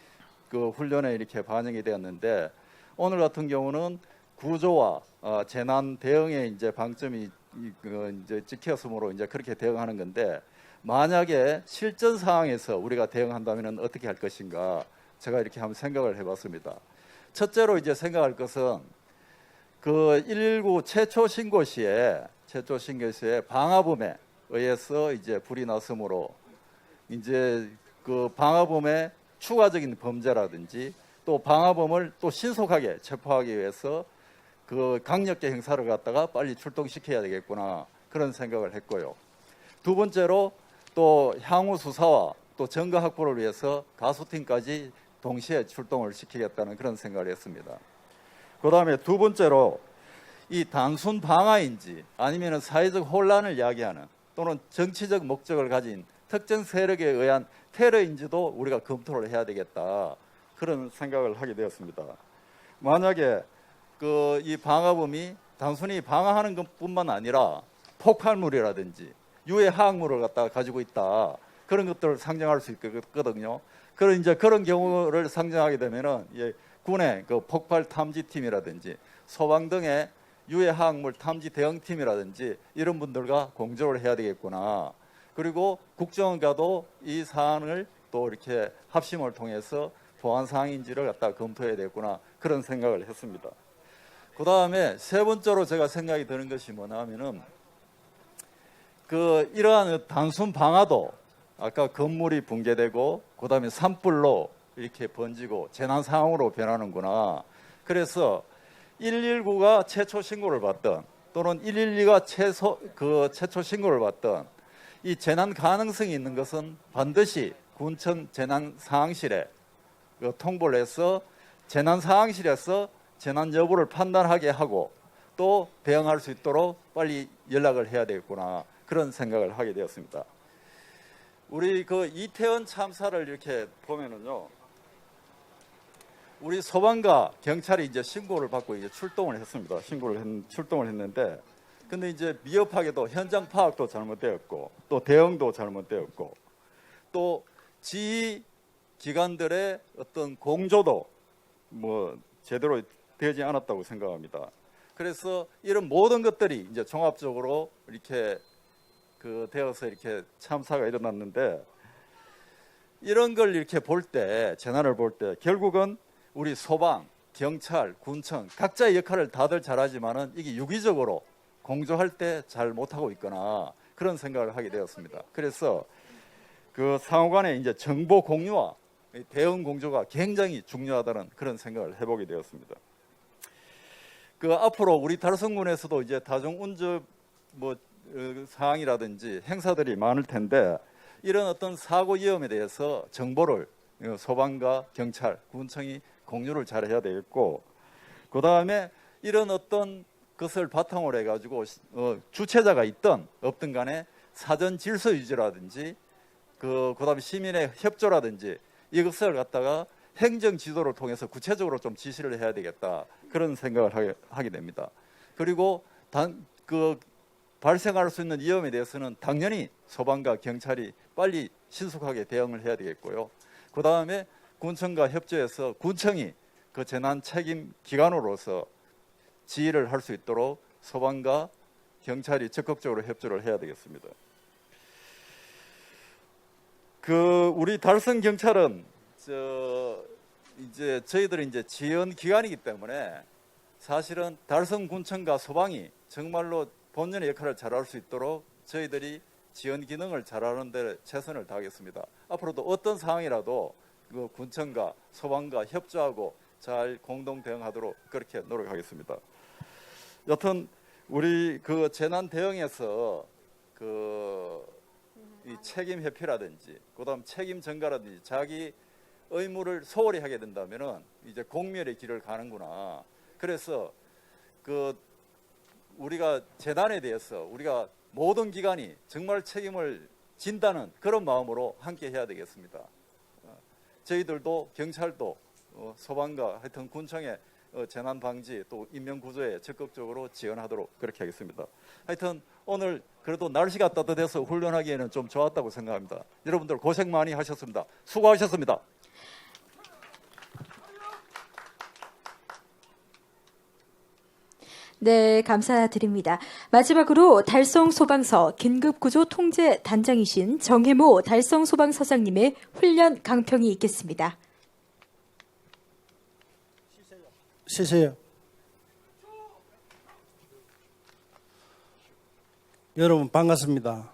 그 훈련에 이렇게 반영이 되었는데 오늘 같은 경우는 구조와 재난 대응에 이제 방점이 이제 찍혔으므로 이제 그렇게 대응하는 건데 만약에 실전 상황에서 우리가 대응한다면 어떻게 할 것인가 제가 이렇게 한번 생각을 해봤습니다. 첫째로 이제 생각할 것은 그 119 최초 신고 시에 방화범에 의해서 이제 불이 났으므로 이제 그 방화범의 추가적인 범죄라든지 또 방화범을 또 신속하게 체포하기 위해서 그 강력계 행사를 갖다가 빨리 출동시켜야 되겠구나 그런 생각을 했고요. 두 번째로 또 향후 수사와 또 증거 확보를 위해서 가수팀까지 동시에 출동을 시키겠다는 그런 생각을 했습니다. 그 다음에 두 번째로 이 단순 방화인지 아니면 사회적 혼란을 야기하는 또는 정치적 목적을 가진 특정 세력에 의한 테러인지도 우리가 검토를 해야 되겠다 그런 생각을 하게 되었습니다. 만약에 이 방화범이 단순히 방화하는 것뿐만 아니라 폭발물이라든지 유해 화학물을 갖다가 가지고 있다 그런 것들을 상정할 수 있거든요. 그런 경우를 상정하게 되면은 군의 그 폭발 탐지팀이라든지 소방 등의 유해 화학물 탐지 대응팀이라든지 이런 분들과 공조를 해야 되겠구나. 그리고 국정원과도 이 사안을 또 이렇게 합심을 통해서 보안 사항인지를 갖다 검토해야 되겠구나 그런 생각을 했습니다. 그 다음에 세 번째로 제가 생각이 드는 것이 뭐냐면은 이러한 단순 방화도 아까 건물이 붕괴되고 그 다음에 산불로 이렇게 번지고 재난 상황으로 변하는구나. 그래서 119가 최초 신고를 받던 또는 112가 최초 신고를 받던 이 재난 가능성이 있는 것은 반드시 군청 재난 상황실에 통보를 해서 재난 상황실에서 재난 여부를 판단하게 하고 또 대응할 수 있도록 빨리 연락을 해야 되겠구나, 그런 생각을 하게 되었습니다. 우리 그 이태원 참사를 이렇게 보면은요, 우리 소방과 경찰이 이제 신고를 받고 이제 출동을 했습니다. 출동을 했는데, 근데 이제 미흡하게도 현장 파악도 잘못되었고, 또 대응도 잘못되었고, 또 지휘 기관들의 어떤 공조도 뭐 제대로 되지 않았다고 생각합니다. 그래서 이런 모든 것들이 이제 종합적으로 이렇게 되어서 이렇게 참사가 일어났는데, 이런 걸 이렇게 볼 때, 재난을 볼 때 결국은 우리 소방, 경찰, 군청 각자의 역할을 다들 잘하지만은 이게 유기적으로 공조할 때 잘 못하고 있거나 그런 생각을 하게 되었습니다. 그래서 그 상호간의 이제 정보 공유와 대응 공조가 굉장히 중요하다는 그런 생각을 해보게 되었습니다. 그 앞으로 우리 달성군에서도 이제 다중운전 사항이라든지 행사들이 많을 텐데, 이런 어떤 사고 위험에 대해서 정보를 소방과 경찰, 군청이 공유를 잘 해야 되겠고, 그 다음에 이런 어떤 것을 바탕으로 해가지고 주체자가 있든 없든 간에 사전 질서 유지라든지 그다음에 시민의 협조라든지 이것을 갖다가 행정 지도를 통해서 구체적으로 좀 지시를 해야 되겠다, 그런 생각을 하게 됩니다. 그리고 발생할 수 있는 위험에 대해서는 당연히 소방과 경찰이 빨리 신속하게 대응을 해야 되겠고요. 그 다음에 군청과 협조해서 군청이 그 재난 책임 기관으로서 지휘를 할 수 있도록 소방과 경찰이 적극적으로 협조를 해야 되겠습니다. 우리 달성 경찰은 이제 저희들이 이제 지원 기관이기 때문에 사실은 달성 군청과 소방이 정말로 본연의 역할을 잘할 수 있도록 저희들이 지원 기능을 잘하는 데 최선을 다하겠습니다. 앞으로도 어떤 상황이라도 그 군청과 소방과 협조하고 잘 공동 대응하도록 그렇게 노력하겠습니다. 여튼 우리 그 재난 대응에서 이 책임 회피라든지 그다음 책임 전가라든지 자기 의무를 소홀히 하게 된다면은 이제 공멸의 길을 가는구나. 그래서 우리가 재난에 대해서 우리가 모든 기관이 정말 책임을 진다는 그런 마음으로 함께 해야 되겠습니다. 저희들도 경찰도 소방과 하여튼 군청의 재난 방지 또 인명 구조에 적극적으로 지원하도록 그렇게 하겠습니다. 하여튼 오늘 그래도 날씨가 따뜻해서 훈련하기에는 좀 좋았다고 생각합니다. 여러분들 고생 많이 하셨습니다. 수고하셨습니다. 네, 감사드립니다. 마지막으로 달성소방서 긴급구조통제단장이신 정혜모 달성소방서장님의 훈련 강평이 있겠습니다. 쉬세요. 여러분 반갑습니다.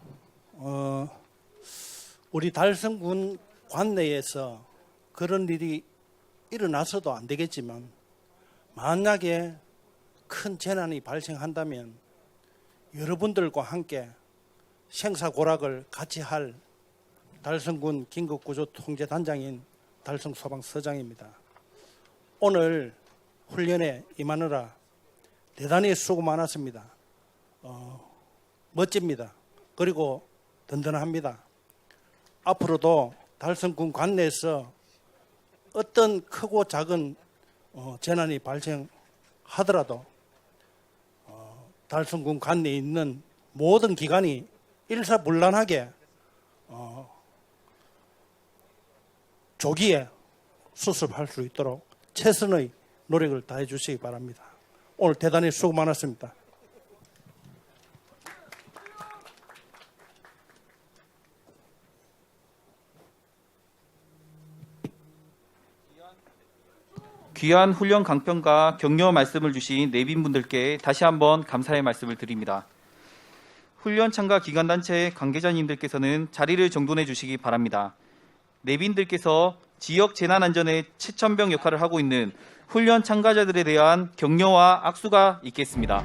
우리 달성군 관내에서 그런 일이 일어나서도 안 되겠지만 만약에 큰 재난이 발생한다면 여러분들과 함께 생사고락을 같이 할 달성군 긴급구조통제단장인 달성소방서장입니다. 오늘 훈련에 임하느라 대단히 수고 많았습니다. 멋집니다. 그리고 든든합니다. 앞으로도 달성군 관내에서 어떤 크고 작은 재난이 발생하더라도 달성군 관내에 있는 모든 기관이 일사불란하게 조기에 수습할 수 있도록 최선의 노력을 다해 주시기 바랍니다. 오늘 대단히 수고 많았습니다. 귀한 훈련 강평과 격려 말씀을 주신 내빈분들께 다시 한번 감사의 말씀을 드립니다. 훈련 참가 기관단체 관계자님들께서는 자리를 정돈해 주시기 바랍니다. 내빈들께서 지역 재난안전의 최첨병 역할을 하고 있는 훈련 참가자들에 대한 격려와 악수가 있겠습니다.